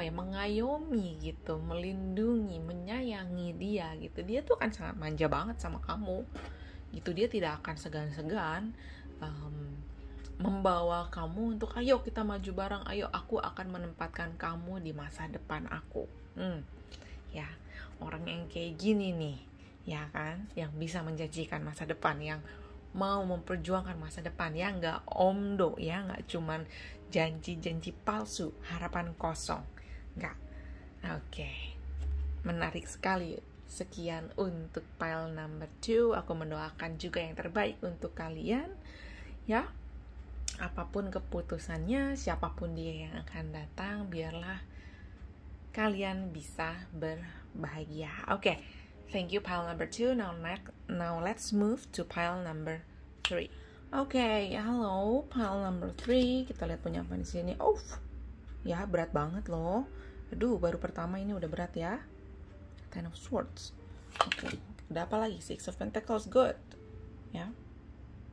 S1: mengayomi gitu, melindungi, menyayangi dia gitu. Dia tuh akan sangat manja banget sama kamu gitu. Dia tidak akan segan-segan membawa kamu untuk ayo kita maju bareng, ayo aku akan menempatkan kamu di masa depan aku. Ya, orang yang kayak gini nih, ya kan, yang bisa menjanjikan masa depan, yang mau memperjuangkan masa depan, ya nggak omdo, ya nggak cuman janji-janji palsu, harapan kosong, nggak. Oke. Menarik sekali. Sekian untuk pile number 2. Aku mendoakan juga yang terbaik untuk kalian, ya. Apapun keputusannya, siapapun dia yang akan datang, biarlah kalian bisa berbahagia. Oke. Thank you pile number 2. Now let's move to pile number 3. Oke, halo pile number 3. Kita lihat punya apa di sini. Ya berat banget loh. Aduh, baru pertama ini udah berat ya. Ten of Swords. Oke, ada apa lagi? Six of Pentacles, good. Ya,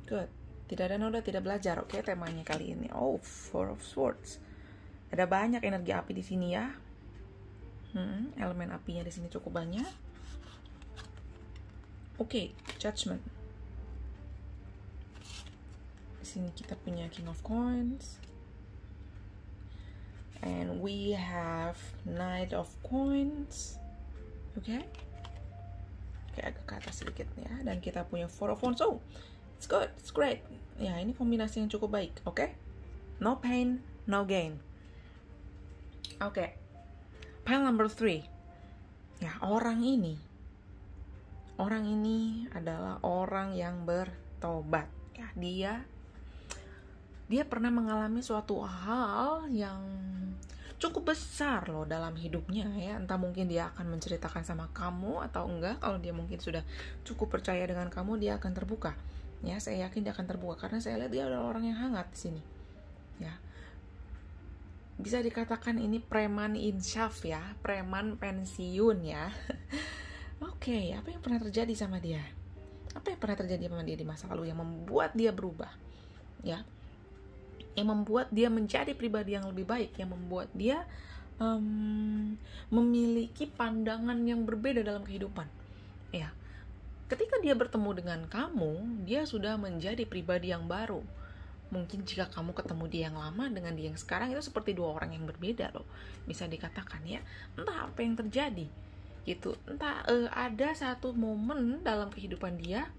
S1: good. Tidak ada noda, tidak belajar. Oke, temanya kali ini. Four of Swords. Ada banyak energi api di sini ya. Elemen apinya di sini cukup banyak. Oke, Judgment. Di sini kita punya King of Coins. And we have Knight of Coins. Oke, agak ke atas sedikit ya. Dan kita punya Four of Wands. It's good, it's great. Ya, ini kombinasi yang cukup baik. Oke, no pain, no gain. Oke, pile number 3. Ya, orang ini adalah orang yang bertobat. Ya, dia pernah mengalami suatu hal yang cukup besar loh dalam hidupnya ya. Entah mungkin dia akan menceritakan sama kamu atau enggak. Kalau dia mungkin sudah cukup percaya dengan kamu, dia akan terbuka. Ya, saya yakin dia akan terbuka karena saya lihat dia adalah orang yang hangat di sini. Ya. Bisa dikatakan ini preman insyaf ya, preman pensiun ya. Oke, apa yang pernah terjadi sama dia? Apa yang pernah terjadi sama dia di masa lalu yang membuat dia berubah? Ya. Yang membuat dia menjadi pribadi yang lebih baik, yang membuat dia memiliki pandangan yang berbeda dalam kehidupan. Ya, ketika dia bertemu dengan kamu, dia sudah menjadi pribadi yang baru. Mungkin jika kamu ketemu dia yang lama dengan dia yang sekarang, itu seperti dua orang yang berbeda loh. Bisa dikatakan ya, entah apa yang terjadi gitu, entah ada satu momen dalam kehidupan dia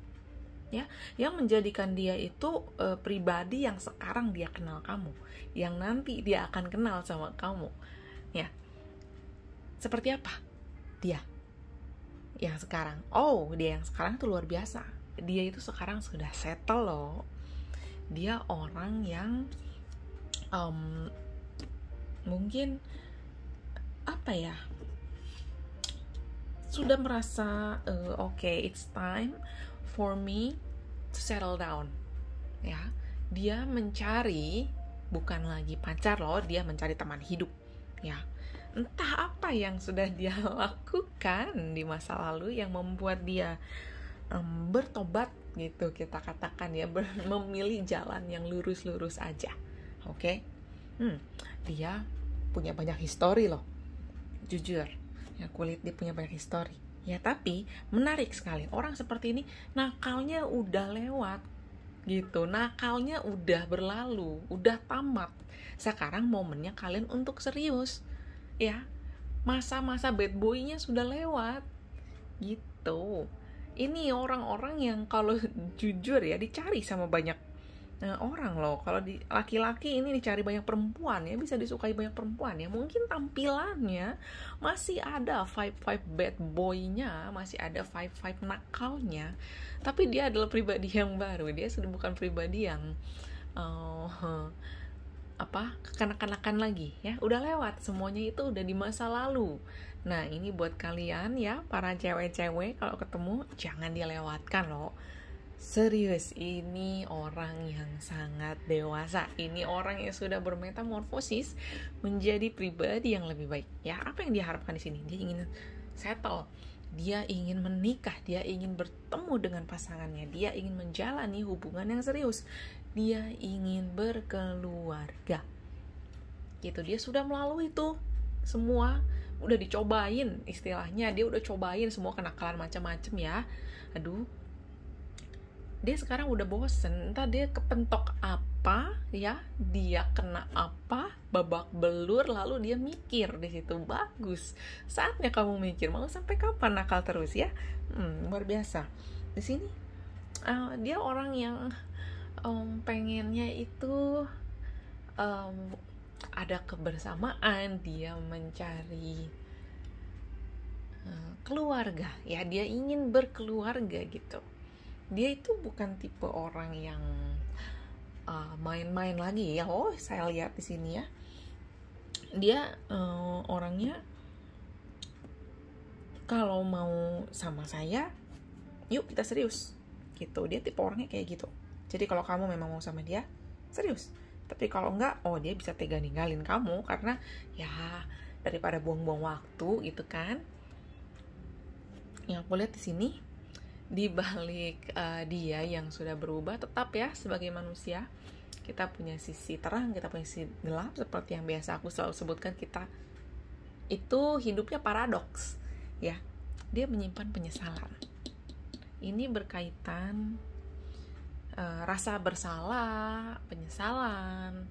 S1: ya, yang menjadikan dia itu pribadi yang sekarang dia kenal kamu, yang nanti dia akan kenal sama kamu, ya. Seperti apa dia yang sekarang? Dia yang sekarang tuh luar biasa. Dia itu sekarang sudah settle loh. Dia orang yang mungkin sudah merasa it's time for me to settle down. Ya, dia mencari bukan lagi pacar loh, dia mencari teman hidup. Ya, Entah apa yang sudah dia lakukan di masa lalu yang membuat dia bertobat gitu, kita katakan ya, memilih jalan yang lurus-lurus aja. Oke? Dia punya banyak histori loh, jujur ya, kulit dia punya banyak histori ya. Tapi menarik sekali, orang seperti ini nakalnya udah lewat gitu, nakalnya udah berlalu, udah tamat. Sekarang momennya kalian untuk serius ya, masa-masa bad boy-nya sudah lewat gitu. Ini orang-orang yang kalau jujur ya dicari sama banyak orang loh. Kalau di laki-laki ini dicari banyak perempuan ya, bisa disukai banyak perempuan ya. Mungkin tampilannya masih ada vibe bad boy-nya, masih ada vibe nakalnya, tapi dia adalah pribadi yang baru. Dia sudah bukan pribadi yang kekanak-kanakan lagi ya, udah lewat, semuanya itu udah di masa lalu. Nah, ini buat kalian ya, para cewek-cewek, kalau ketemu jangan dilewatkan loh. Serius, ini orang yang sangat dewasa. Ini orang yang sudah bermetamorfosis menjadi pribadi yang lebih baik. Ya, apa yang diharapkan di sini? Dia ingin settle, dia ingin menikah, dia ingin bertemu dengan pasangannya, dia ingin menjalani hubungan yang serius, dia ingin berkeluarga. Gitu, dia sudah melalui itu semua, udah dicobain istilahnya, dia udah cobain semua kenakalan macam-macam ya. Aduh, dia sekarang udah bosen, entah dia kepentok apa ya, dia kena apa, babak belur, lalu dia mikir di situ. Bagus, saatnya kamu mikir, mau sampai kapan nakal terus ya. Luar biasa. Di sini dia orang yang pengennya itu ada kebersamaan, dia mencari keluarga ya, dia ingin berkeluarga gitu. Dia itu bukan tipe orang yang main-main lagi ya. Oh, saya lihat di sini ya, dia orangnya kalau mau sama saya, yuk kita serius gitu. Dia tipe orangnya kayak gitu. Jadi kalau kamu memang mau sama dia, serius. Tapi kalau enggak, oh dia bisa tega ninggalin kamu karena ya daripada buang-buang waktu gitu kan. Yang aku lihat di sini, di balik dia yang sudah berubah, tetap ya sebagai manusia kita punya sisi terang, kita punya sisi gelap. Seperti yang biasa aku selalu sebutkan, kita itu hidupnya paradoks ya. Dia menyimpan penyesalan. Ini berkaitan rasa bersalah, penyesalan,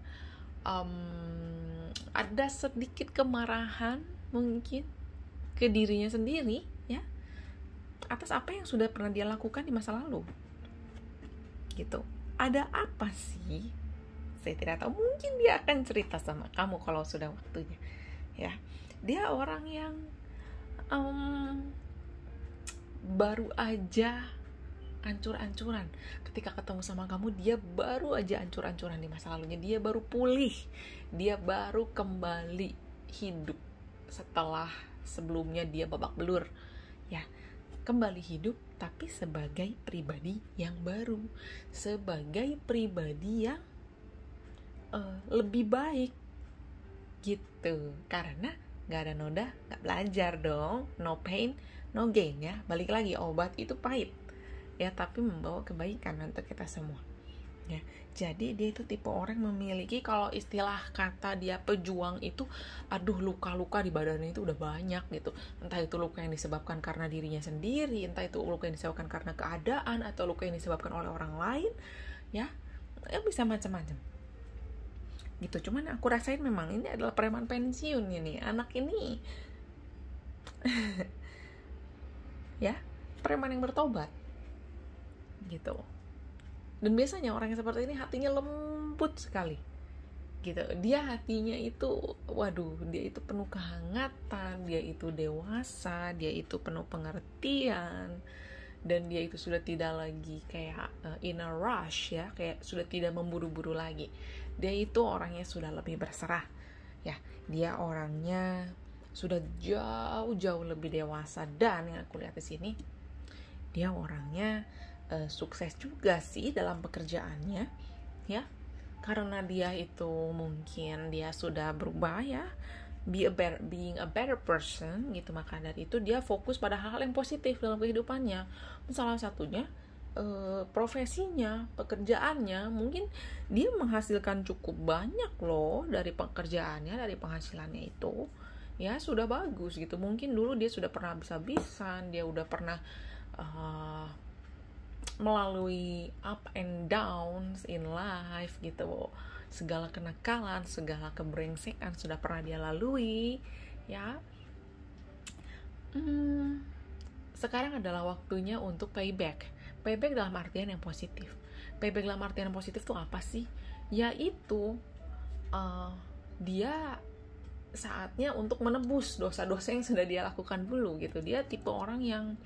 S1: ada sedikit kemarahan mungkin ke dirinya sendiri ya, atas apa yang sudah pernah dia lakukan di masa lalu gitu. Ada apa sih? Saya tidak tahu, mungkin dia akan cerita sama kamu kalau sudah waktunya ya. Dia orang yang baru aja ancur-ancuran. Ketika ketemu sama kamu, dia baru aja ancur-ancuran di masa lalunya. Dia baru pulih, dia baru kembali hidup setelah sebelumnya dia babak belur ya. Kembali hidup, tapi sebagai pribadi yang baru, sebagai pribadi yang lebih baik gitu. Karena gak ada noda, gak belajar dong. No pain, no gain ya. Balik lagi, obat itu pahit ya, tapi membawa kebaikan untuk kita semua ya. Jadi dia itu tipe orang memiliki, kalau istilah kata dia pejuang itu, aduh, luka-luka di badannya itu udah banyak gitu. Entah itu luka yang disebabkan karena dirinya sendiri, entah itu luka yang disebabkan karena keadaan, atau luka yang disebabkan oleh orang lain ya bisa macam-macam gitu. Cuman aku rasain memang ini adalah preman pensiun ini, anak ini ya, preman yang bertobat gitu. Dan biasanya orang yang seperti ini hatinya lembut sekali gitu. Dia hatinya itu, waduh, dia itu penuh kehangatan, dia itu dewasa, dia itu penuh pengertian, dan dia itu sudah tidak lagi kayak in a rush ya, kayak sudah tidak memburu-buru lagi. Dia itu orangnya sudah lebih berserah ya. Dia orangnya sudah jauh-jauh lebih dewasa. Dan yang aku lihat di sini, dia orangnya sukses juga sih dalam pekerjaannya ya, karena dia itu mungkin dia sudah berubah ya, being a better person gitu. Maka dari itu dia fokus pada hal-hal yang positif dalam kehidupannya. Salah satunya profesinya, pekerjaannya. Mungkin dia menghasilkan cukup banyak loh dari pekerjaannya, dari penghasilannya itu. Ya sudah bagus gitu. Mungkin dulu dia sudah pernah habis-habisan, dia udah pernah melalui up and downs in life gitu. Segala kenakalan, segala kebrengsekan sudah pernah dia lalui, ya. Sekarang adalah waktunya untuk payback. Payback dalam artian yang positif. Payback dalam artian yang positif tuh apa sih? Yaitu dia saatnya untuk menebus dosa-dosa yang sudah dia lakukan dulu gitu. Dia tipe orang yang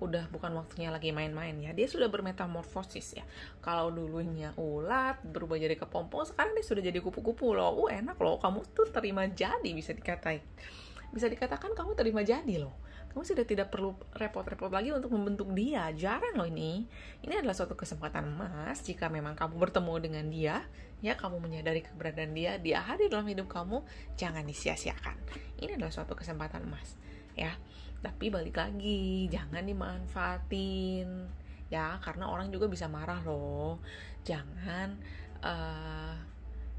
S1: udah bukan waktunya lagi main-main ya. Dia sudah bermetamorfosis ya. Kalau dulunya ulat berubah jadi kepompong, sekarang dia sudah jadi kupu-kupu loh. Enak loh, kamu tuh terima jadi, bisa dikatakan kamu terima jadi loh. Kamu sudah tidak perlu repot-repot lagi untuk membentuk dia. Jarang loh ini. Ini adalah suatu kesempatan emas jika memang kamu bertemu dengan dia, ya, kamu menyadari keberadaan dia hadir dalam hidup kamu, jangan disia-siakan. Ini adalah suatu kesempatan emas, ya. Tapi balik lagi, jangan dimanfaatin, ya, karena orang juga bisa marah loh. Jangan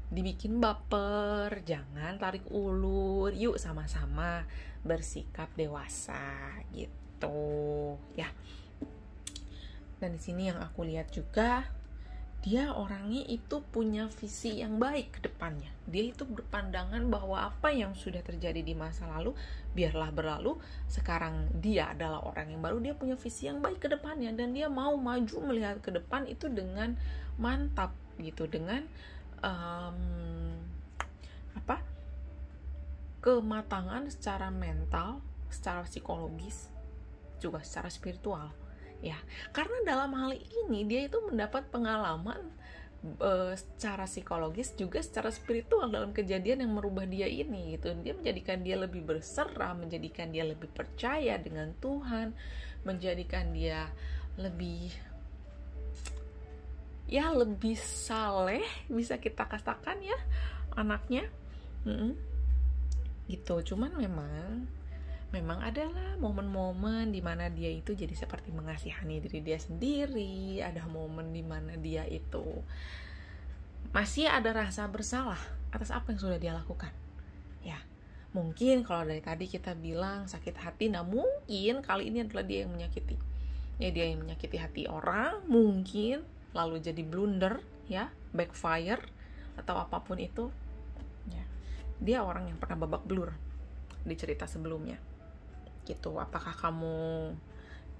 S1: dibikin baper, jangan tarik ulur. Yuk sama-sama bersikap dewasa gitu, ya. Dan di sini yang aku lihat juga, dia orangnya itu punya visi yang baik ke depannya. Dia itu berpandangan bahwa apa yang sudah terjadi di masa lalu biarlah berlalu. Sekarang dia adalah orang yang baru, dia punya visi yang baik ke depannya, dan dia mau maju melihat ke depan itu dengan mantap gitu, dengan kematangan secara mental, secara psikologis, juga secara spiritual, ya. Karena dalam hal ini dia itu mendapat pengalaman secara psikologis juga secara spiritual dalam kejadian yang merubah dia ini gitu. Dia menjadikan dia lebih berserah, menjadikan dia lebih percaya dengan Tuhan, menjadikan dia lebih saleh, bisa kita katakan ya, anaknya gitu. Cuman memang adalah momen-momen di mana dia itu jadi seperti mengasihani diri dia sendiri. Ada momen di mana dia itu masih ada rasa bersalah atas apa yang sudah dia lakukan, ya. Mungkin kalau dari tadi kita bilang sakit hati, nah mungkin kali ini adalah dia yang menyakiti. Ya, dia yang menyakiti hati orang, mungkin lalu jadi blunder, ya, backfire atau apapun itu, ya. Dia orang yang pernah babak belur di cerita sebelumnya gitu. Apakah kamu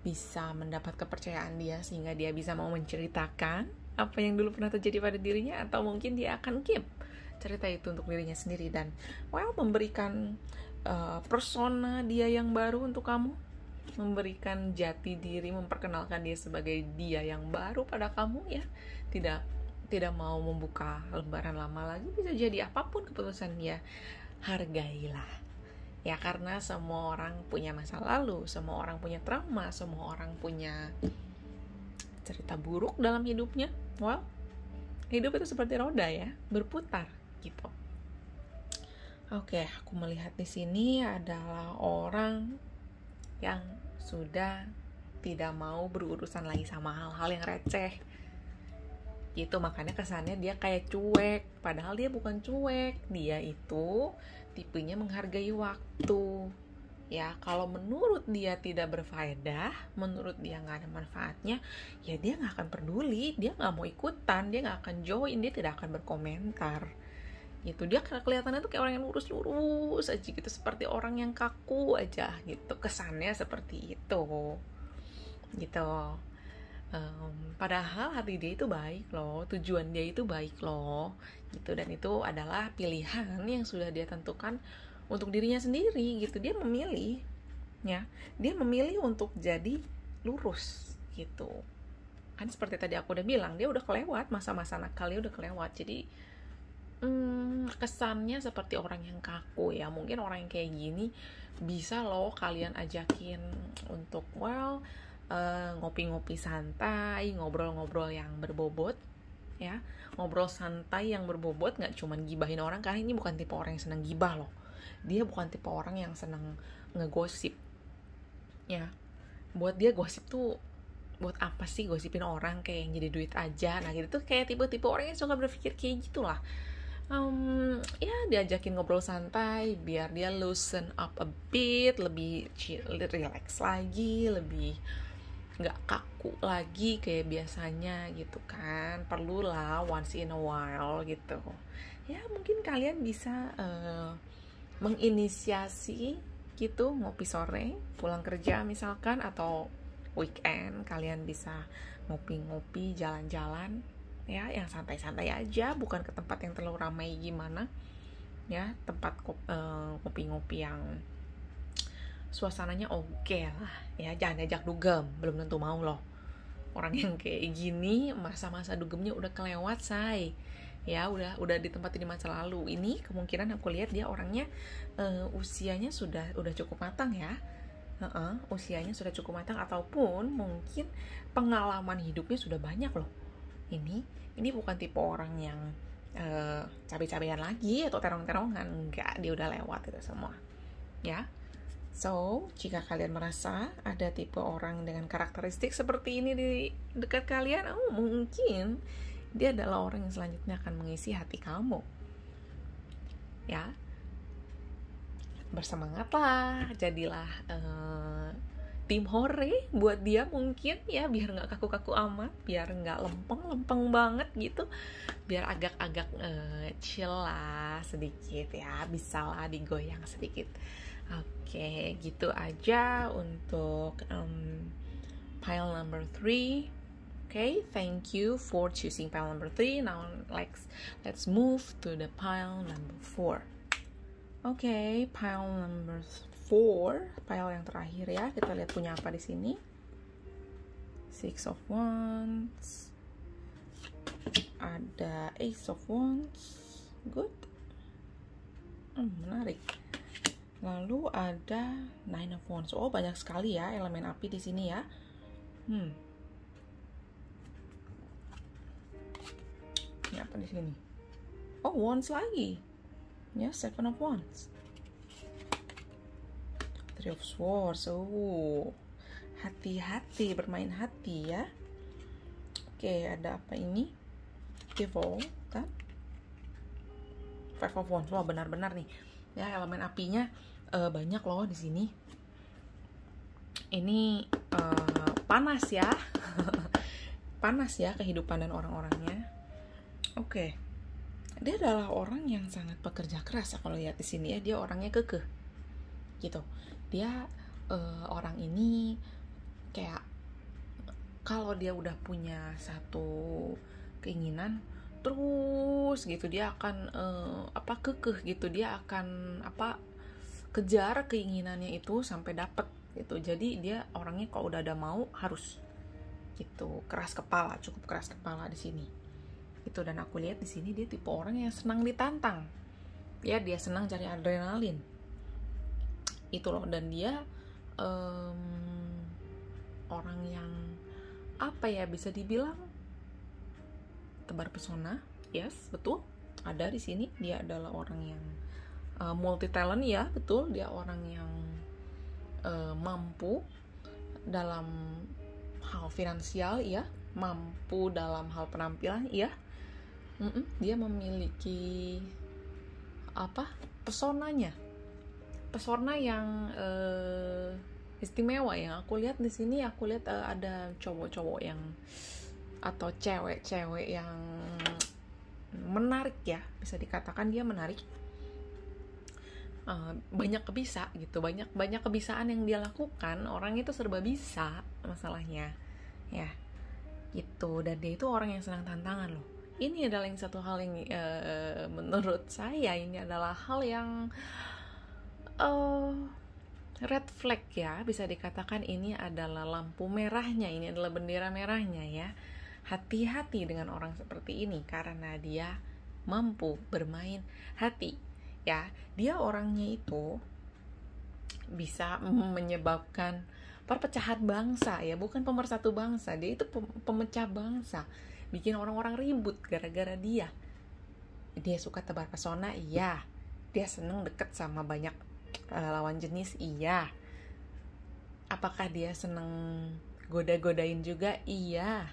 S1: bisa mendapat kepercayaan dia sehingga dia bisa mau menceritakan apa yang dulu pernah terjadi pada dirinya, atau mungkin dia akan keep cerita itu untuk dirinya sendiri dan memberikan persona dia yang baru untuk kamu, memberikan jati diri, memperkenalkan dia sebagai dia yang baru pada kamu, ya. Tidak mau membuka lembaran lama lagi. Bisa jadi apapun keputusan dia, hargailah, ya. Karena semua orang punya masa lalu, semua orang punya trauma, semua orang punya cerita buruk dalam hidupnya. Hidup itu seperti roda, ya, berputar gitu. Oke, aku melihat di sini adalah orang yang sudah tidak mau berurusan lagi sama hal-hal yang receh gitu. Makanya kesannya dia kayak cuek, padahal dia bukan cuek. Dia itu tipenya menghargai waktu, ya. Kalau menurut dia tidak berfaedah, menurut dia nggak ada manfaatnya, ya dia nggak akan peduli, dia nggak mau ikutan, dia nggak akan join, dia tidak akan berkomentar gitu. Dia kelihatannya tuh kayak orang yang lurus aja gitu, seperti orang yang kaku aja gitu, kesannya seperti itu gitu. Padahal hati dia itu baik loh, tujuan dia itu baik loh gitu, dan itu adalah pilihan yang sudah dia tentukan untuk dirinya sendiri gitu. Dia memilih, ya, dia memilih untuk jadi lurus gitu kan. Seperti tadi aku udah bilang, dia udah kelewat masa-masa nakalnya, udah kelewat. Jadi kesannya seperti orang yang kaku, ya. Mungkin orang yang kayak gini bisa loh kalian ajakin untuk ngopi-ngopi santai, ngobrol-ngobrol yang berbobot, ya. Ngobrol santai yang berbobot, nggak cuman gibahin orang, karena ini bukan tipe orang yang senang gibah loh. Dia bukan tipe orang yang senang ngegosip, ya. Buat dia gosip tuh buat apa sih, gosipin orang kayak yang jadi duit aja. Nah gitu tuh kayak tipe-tipe orang yang suka berpikir kayak gitulah. Ya diajakin ngobrol santai biar dia loosen up a bit, lebih chill, relax lagi, lebih nggak kaku lagi kayak biasanya gitu kan. Perlulah once in a while gitu ya. Mungkin kalian bisa menginisiasi gitu, ngopi sore pulang kerja misalkan, atau weekend kalian bisa ngopi-ngopi, jalan-jalan ya, yang santai-santai aja, bukan ke tempat yang terlalu ramai gimana ya, tempat ngopi-ngopi yang suasananya oke lah ya. Jangan ajak dugem, belum tentu mau loh. Orang yang kayak gini masa-masa dugemnya udah kelewat say ya, udah ditempatin di masa lalu. Ini kemungkinan aku lihat dia orangnya usianya sudah cukup matang ya. Usianya sudah cukup matang, ataupun mungkin pengalaman hidupnya sudah banyak loh. Ini bukan tipe orang yang cabai-cabean lagi atau terong-terongan, enggak, dia udah lewat itu semua ya. So, jika kalian merasa ada tipe orang dengan karakteristik seperti ini di dekat kalian, mungkin dia adalah orang yang selanjutnya akan mengisi hati kamu ya. Bersemangatlah, jadilah tim hore buat dia mungkin ya, biar nggak kaku-kaku amat, biar nggak lempeng banget gitu, biar agak-agak chill lah sedikit ya, bisa lah digoyang sedikit. Oke, gitu aja untuk pile number 3. Okay, thank you for choosing pile number 3. Now let's move to the pile number 4. Okay, pile number 4, pile yang terakhir ya. Kita lihat punya apa di sini. 6 of Wands. Ada Ace of Wands. Good. Menarik. Lalu ada 9 of Wands. Oh, banyak sekali ya elemen api di sini ya. Ini apa di sini? Oh, Wands lagi. Ya, 7 of Wands. 3 of Swords. Oh, hati-hati, bermain hati ya. Oke, ada apa ini? Devil, kan? 5 of Wands. Wah, benar-benar nih. Ya, elemen apinya banyak loh di sini. Ini panas ya. Panas ya kehidupan dan orang-orangnya. Oke. Dia adalah orang yang sangat pekerja keras. Kalau lihat di sini ya, dia orangnya kekeh gitu. Dia orang ini kayak kalau dia udah punya satu keinginan terus gitu, dia akan kekeh gitu. Dia akan kejar keinginannya itu sampai dapet gitu. Jadi dia orangnya kalau udah ada mau harus gitu, keras kepala, cukup keras kepala di sini. Itu, dan aku lihat di sini dia tipe orang yang senang ditantang. Ya, dia senang cari adrenalin. Itu loh, dan dia orang yang bisa dibilang tebar pesona. Yes, betul. Ada di sini dia adalah orang yang multi talent ya, betul. Dia orang yang mampu dalam hal finansial ya, mampu dalam hal penampilan ya. Dia memiliki pesona yang istimewa. Yang aku lihat di sini, ada cowok-cowok yang atau cewek-cewek yang menarik ya, bisa dikatakan dia menarik. Banyak kebisaan yang dia lakukan. Orang itu serba bisa masalahnya ya gitu. Dan dia itu orang yang senang tantangan loh. Ini adalah satu hal yang menurut saya ini adalah hal yang red flag ya, bisa dikatakan ini adalah lampu merahnya, ini adalah bendera merahnya ya. Hati-hati dengan orang seperti ini karena dia mampu bermain hati ya. Dia orangnya itu bisa menyebabkan perpecahan bangsa ya, bukan pemersatu bangsa. Dia itu pemecah bangsa. bikin orang-orang ribut gara-gara dia. Dia suka tebar pesona, iya. Dia seneng deket sama banyak lawan jenis, iya. Apakah dia seneng goda-godain juga? Iya.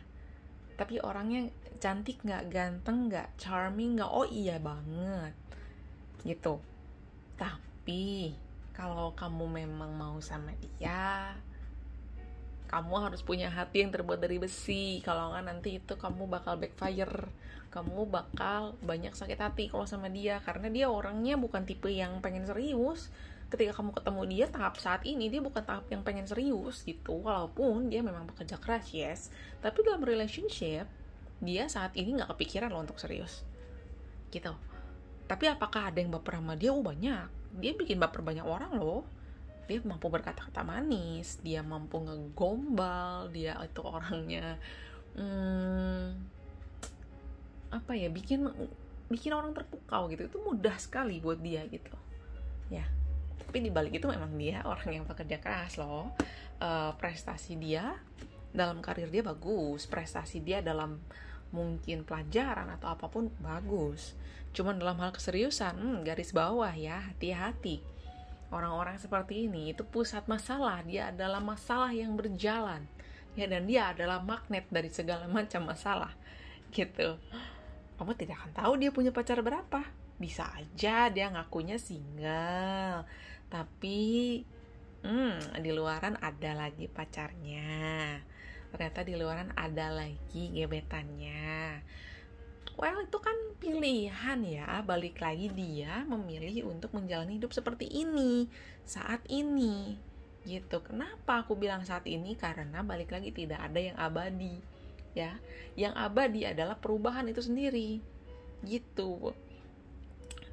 S1: Tapi orangnya cantik nggak, ganteng nggak, charming nggak? Oh iya banget gitu. Tapi kalau kamu memang mau sama dia, kamu harus punya hati yang terbuat dari besi. Kalau nggak nanti itu kamu bakal backfire. Kamu bakal banyak sakit hati kalau sama dia, karena dia orangnya bukan tipe yang pengen serius. Ketika kamu ketemu dia tahap saat ini, dia bukan tahap yang pengen serius gitu. Walaupun dia memang bekerja keras, yes, tapi dalam relationship dia saat ini nggak kepikiran loh untuk serius gitu. Tapi apakah ada yang baper sama dia? Oh banyak. Dia bikin baper banyak orang loh. Dia mampu berkata-kata manis, dia mampu ngegombal, dia itu orangnya bikin orang terpukau gitu. Itu mudah sekali buat dia gitu ya. Tapi dibalik itu memang dia orang yang bekerja keras loh. Prestasi dia dalam karir dia bagus, prestasi dia dalam mungkin pelajaran atau apapun bagus. Cuman dalam hal keseriusan, garis bawah ya, hati-hati. Orang-orang seperti ini itu pusat masalah. Dia adalah masalah yang berjalan ya, dan dia adalah magnet dari segala macam masalah gitu. Kamu tidak akan tahu dia punya pacar berapa. Bisa aja dia ngakunya single, tapi di luaran ada lagi pacarnya. Ternyata di luaran ada lagi gebetannya. Well, itu kan pilihan ya. Balik lagi dia memilih untuk menjalani hidup seperti ini saat ini gitu. Kenapa aku bilang saat ini? Karena balik lagi tidak ada yang abadi ya. Yang abadi adalah perubahan itu sendiri gitu.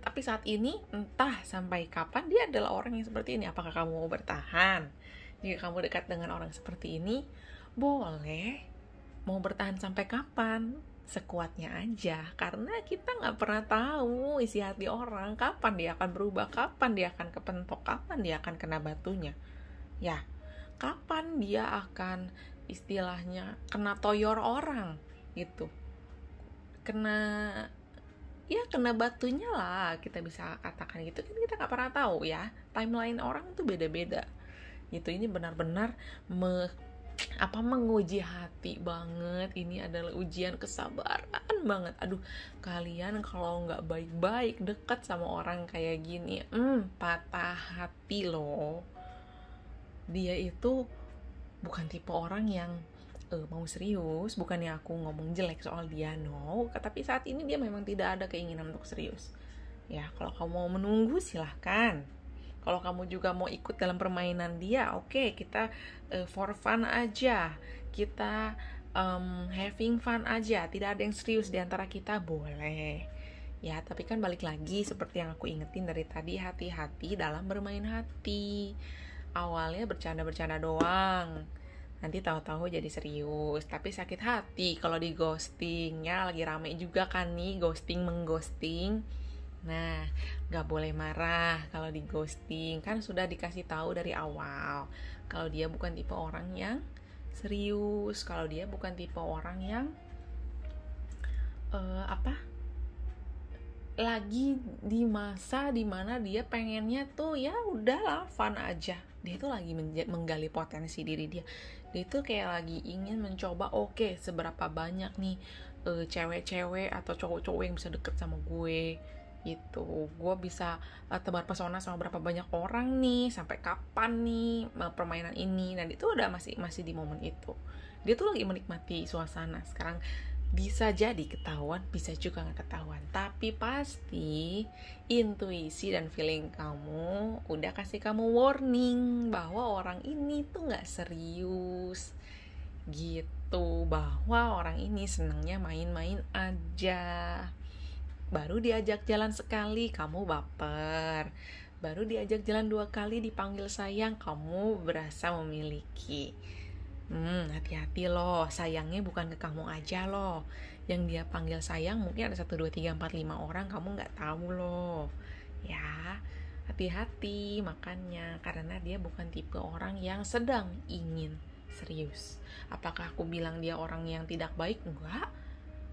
S1: Tapi saat ini entah sampai kapan dia adalah orang yang seperti ini. Apakah kamu mau bertahan? Jika kamu dekat dengan orang seperti ini, boleh. Mau bertahan sampai kapan? Sekuatnya aja. Karena kita gak pernah tahu isi hati orang. Kapan dia akan berubah, kapan dia akan kepentok, kapan dia akan kena batunya. Ya, kapan dia akan istilahnya kena toyor orang gitu. Kena batunya lah, kita bisa katakan gitu. Kan kita gak pernah tahu ya. Timeline orang tuh beda-beda gitu. Ini benar-benar menguji hati banget. Ini adalah ujian kesabaran banget. Aduh, kalian kalau nggak baik-baik dekat sama orang kayak gini, patah hati loh. Dia itu bukan tipe orang yang mau serius. Bukannya aku ngomong jelek soal dia, no. Tapi saat ini dia memang tidak ada keinginan untuk serius. Ya, kalau kamu mau menunggu silahkan. Kalau kamu juga mau ikut dalam permainan dia, oke, kita for fun aja. Kita having fun aja. Tidak ada yang serius di antara kita, boleh. Ya, tapi kan balik lagi seperti yang aku ingetin dari tadi, hati-hati dalam bermain hati. Awalnya bercanda-bercanda doang. Nanti tahu-tahu jadi serius. Tapi sakit hati kalau di ghosting. Ya, lagi rame juga kan nih ghosting-mengghosting. Nah, gak boleh marah kalau di ghosting. Kan sudah dikasih tahu dari awal kalau dia bukan tipe orang yang serius, kalau dia bukan tipe orang yang lagi di masa dimana dia pengennya tuh ya udahlah fun aja. Dia tuh lagi menggali potensi diri dia. Dia tuh kayak lagi ingin mencoba, oke, seberapa banyak nih cewek-cewek atau cowok-cowok yang bisa deket sama gue gitu. Gue bisa tebar pesona sama berapa banyak orang nih, sampai kapan nih permainan ini. Nah, itu udah masih di momen itu. Dia tuh lagi menikmati suasana. Sekarang bisa jadi ketahuan, bisa juga nggak ketahuan. Tapi pasti intuisi dan feeling kamu udah kasih kamu warning bahwa orang ini tuh nggak serius gitu, bahwa orang ini senangnya main-main aja. Baru diajak jalan sekali, kamu baper. Baru diajak jalan 2 kali, dipanggil sayang, kamu berasa memiliki. Hati-hati loh, sayangnya bukan ke kamu aja loh. Yang dia panggil sayang mungkin ada 1, 2, 3, 4, 5 orang, kamu gak tahu loh. Ya, hati-hati makanya. Karena dia bukan tipe orang yang sedang ingin serius. Apakah aku bilang dia orang yang tidak baik? Enggak.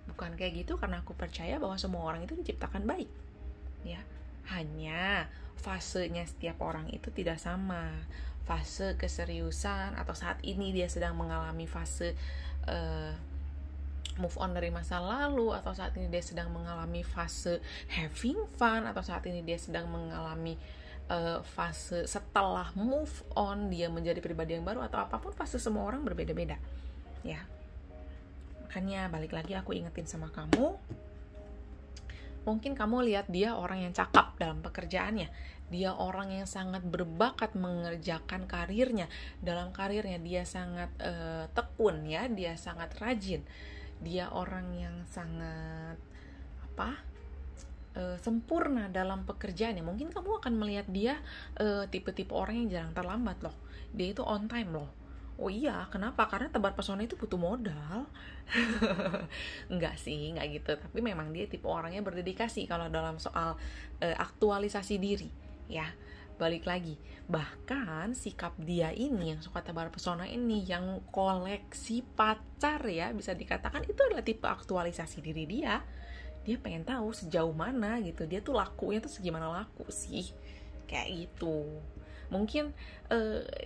S1: Bukan kayak gitu, karena aku percaya bahwa semua orang itu diciptakan baik, ya. Hanya fasenya setiap orang itu tidak sama. Fase keseriusan, atau saat ini dia sedang mengalami fase move on dari masa lalu, atau saat ini dia sedang mengalami fase having fun, atau saat ini dia sedang mengalami fase setelah move on dia menjadi pribadi yang baru, atau apapun, fase semua orang berbeda-beda, ya. Makanya balik lagi aku ingetin sama kamu, mungkin kamu lihat dia orang yang cakap dalam pekerjaannya, dia orang yang sangat berbakat mengerjakan karirnya, dalam karirnya dia sangat tekun, ya, dia sangat rajin, dia orang yang sangat sempurna dalam pekerjaannya. Mungkin kamu akan melihat dia tipe-tipe orang yang jarang terlambat loh, dia itu on time loh. Oh iya, kenapa? Karena tebar pesona itu butuh modal. Enggak sih, enggak gitu. Tapi memang dia tipe orangnya berdedikasi kalau dalam soal aktualisasi diri, ya. Balik lagi, bahkan sikap dia ini yang suka tebar pesona ini, yang koleksi pacar, ya, bisa dikatakan itu adalah tipe aktualisasi diri dia. Dia pengen tahu sejauh mana gitu, dia tuh lakunya tuh segimana laku sih, kayak gitu. Mungkin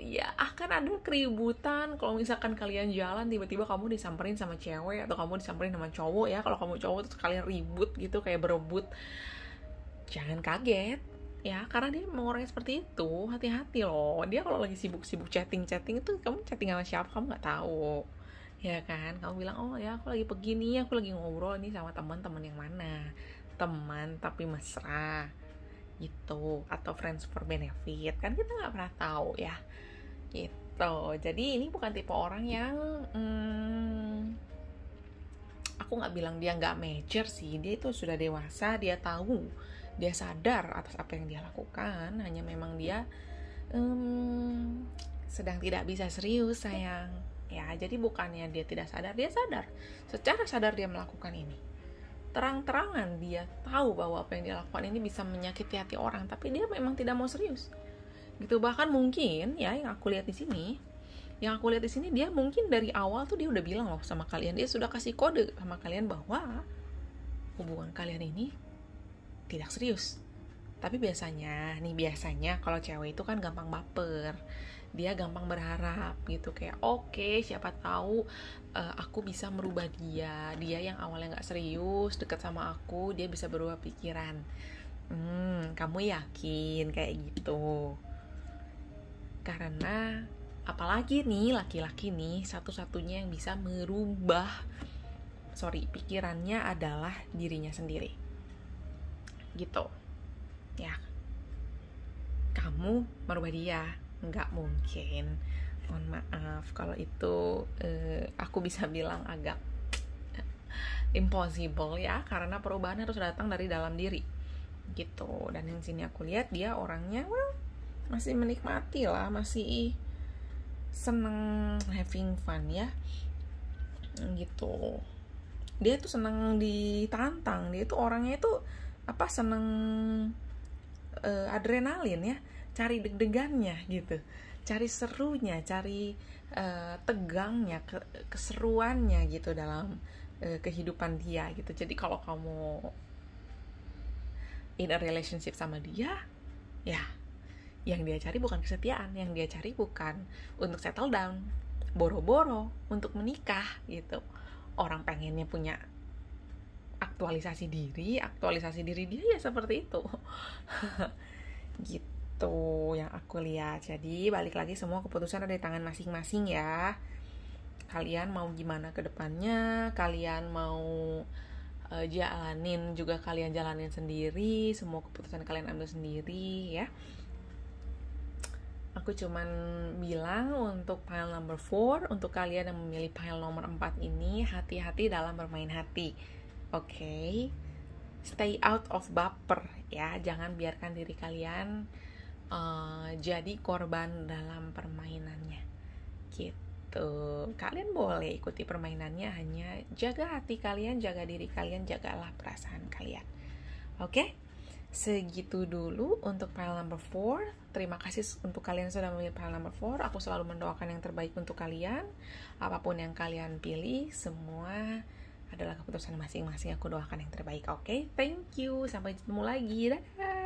S1: ya akan ada keributan kalau misalkan kalian jalan tiba-tiba kamu disamperin sama cewek atau kamu disamperin sama cowok, ya. Kalau kamu cowok tuh kalian ribut gitu, kayak berebut, jangan kaget, ya, karena dia memang orangnya seperti itu. Hati-hati loh, dia kalau lagi sibuk-sibuk chatting itu, kamu chatting sama siapa kamu nggak tahu, ya kan. Kamu bilang, oh ya aku lagi begini, aku lagi ngobrol nih sama teman-teman yang mana, teman tapi mesra gitu, atau friends for benefit, kan kita nggak pernah tahu, ya, gitu. Jadi ini bukan tipe orang yang aku nggak bilang dia nggak mature sih, dia itu sudah dewasa, dia tahu, dia sadar atas apa yang dia lakukan, hanya memang dia sedang tidak bisa serius, sayang, ya. Jadi bukannya dia tidak sadar, dia sadar, secara sadar dia melakukan ini, terang-terangan dia tahu bahwa apa yang dia lakukan ini bisa menyakiti hati orang, tapi dia memang tidak mau serius gitu. Bahkan mungkin, ya, yang aku lihat di sini dia mungkin dari awal tuh dia udah bilang loh sama kalian, dia sudah kasih kode sama kalian bahwa hubungan kalian ini tidak serius. Tapi biasanya kalau cewek itu kan gampang baper, dia gampang berharap gitu, kayak oke, siapa tahu aku bisa merubah dia yang awalnya nggak serius deket sama aku, dia bisa berubah pikiran. Kamu yakin kayak gitu? Karena apalagi nih laki-laki nih, satu-satunya yang bisa merubah pikirannya adalah dirinya sendiri, gitu, ya. Kamu merubah dia nggak mungkin. Mohon maaf kalau itu aku bisa bilang agak impossible, ya, karena perubahan harus datang dari dalam diri gitu. Dan yang sini aku lihat dia orangnya masih menikmati lah, masih seneng having fun, ya, gitu. Dia tuh seneng ditantang, dia tuh orangnya tuh seneng adrenalin, ya, cari deg-degannya gitu, cari serunya, cari tegangnya, keseruannya gitu dalam kehidupan dia gitu. Jadi kalau kamu in a relationship sama dia, ya, yang dia cari bukan kesetiaan, yang dia cari bukan untuk settle down, boro-boro untuk menikah gitu. Orang pengennya punya aktualisasi diri dia ya seperti itu. Gitu yang aku lihat. Jadi balik lagi, semua keputusan ada di tangan masing-masing, ya. Kalian mau gimana ke depannya, kalian mau jalanin juga, kalian jalanin sendiri, semua keputusan kalian ambil sendiri, ya. Aku cuman bilang untuk pile number 4, untuk kalian yang memilih pile nomor 4 ini, hati-hati dalam bermain hati. Oke? Stay out of baper, ya. Jangan biarkan diri kalian jadi korban dalam permainannya, gitu. Kalian boleh ikuti permainannya, hanya jaga hati kalian, jaga diri kalian, jagalah perasaan kalian. Oke? Segitu dulu untuk pile number 4. Terima kasih untuk kalian yang sudah memilih pile number 4. Aku selalu mendoakan yang terbaik untuk kalian. Apapun yang kalian pilih, semua adalah keputusan masing-masing. Aku doakan yang terbaik. Oke, thank you. Sampai ketemu lagi. Dadah.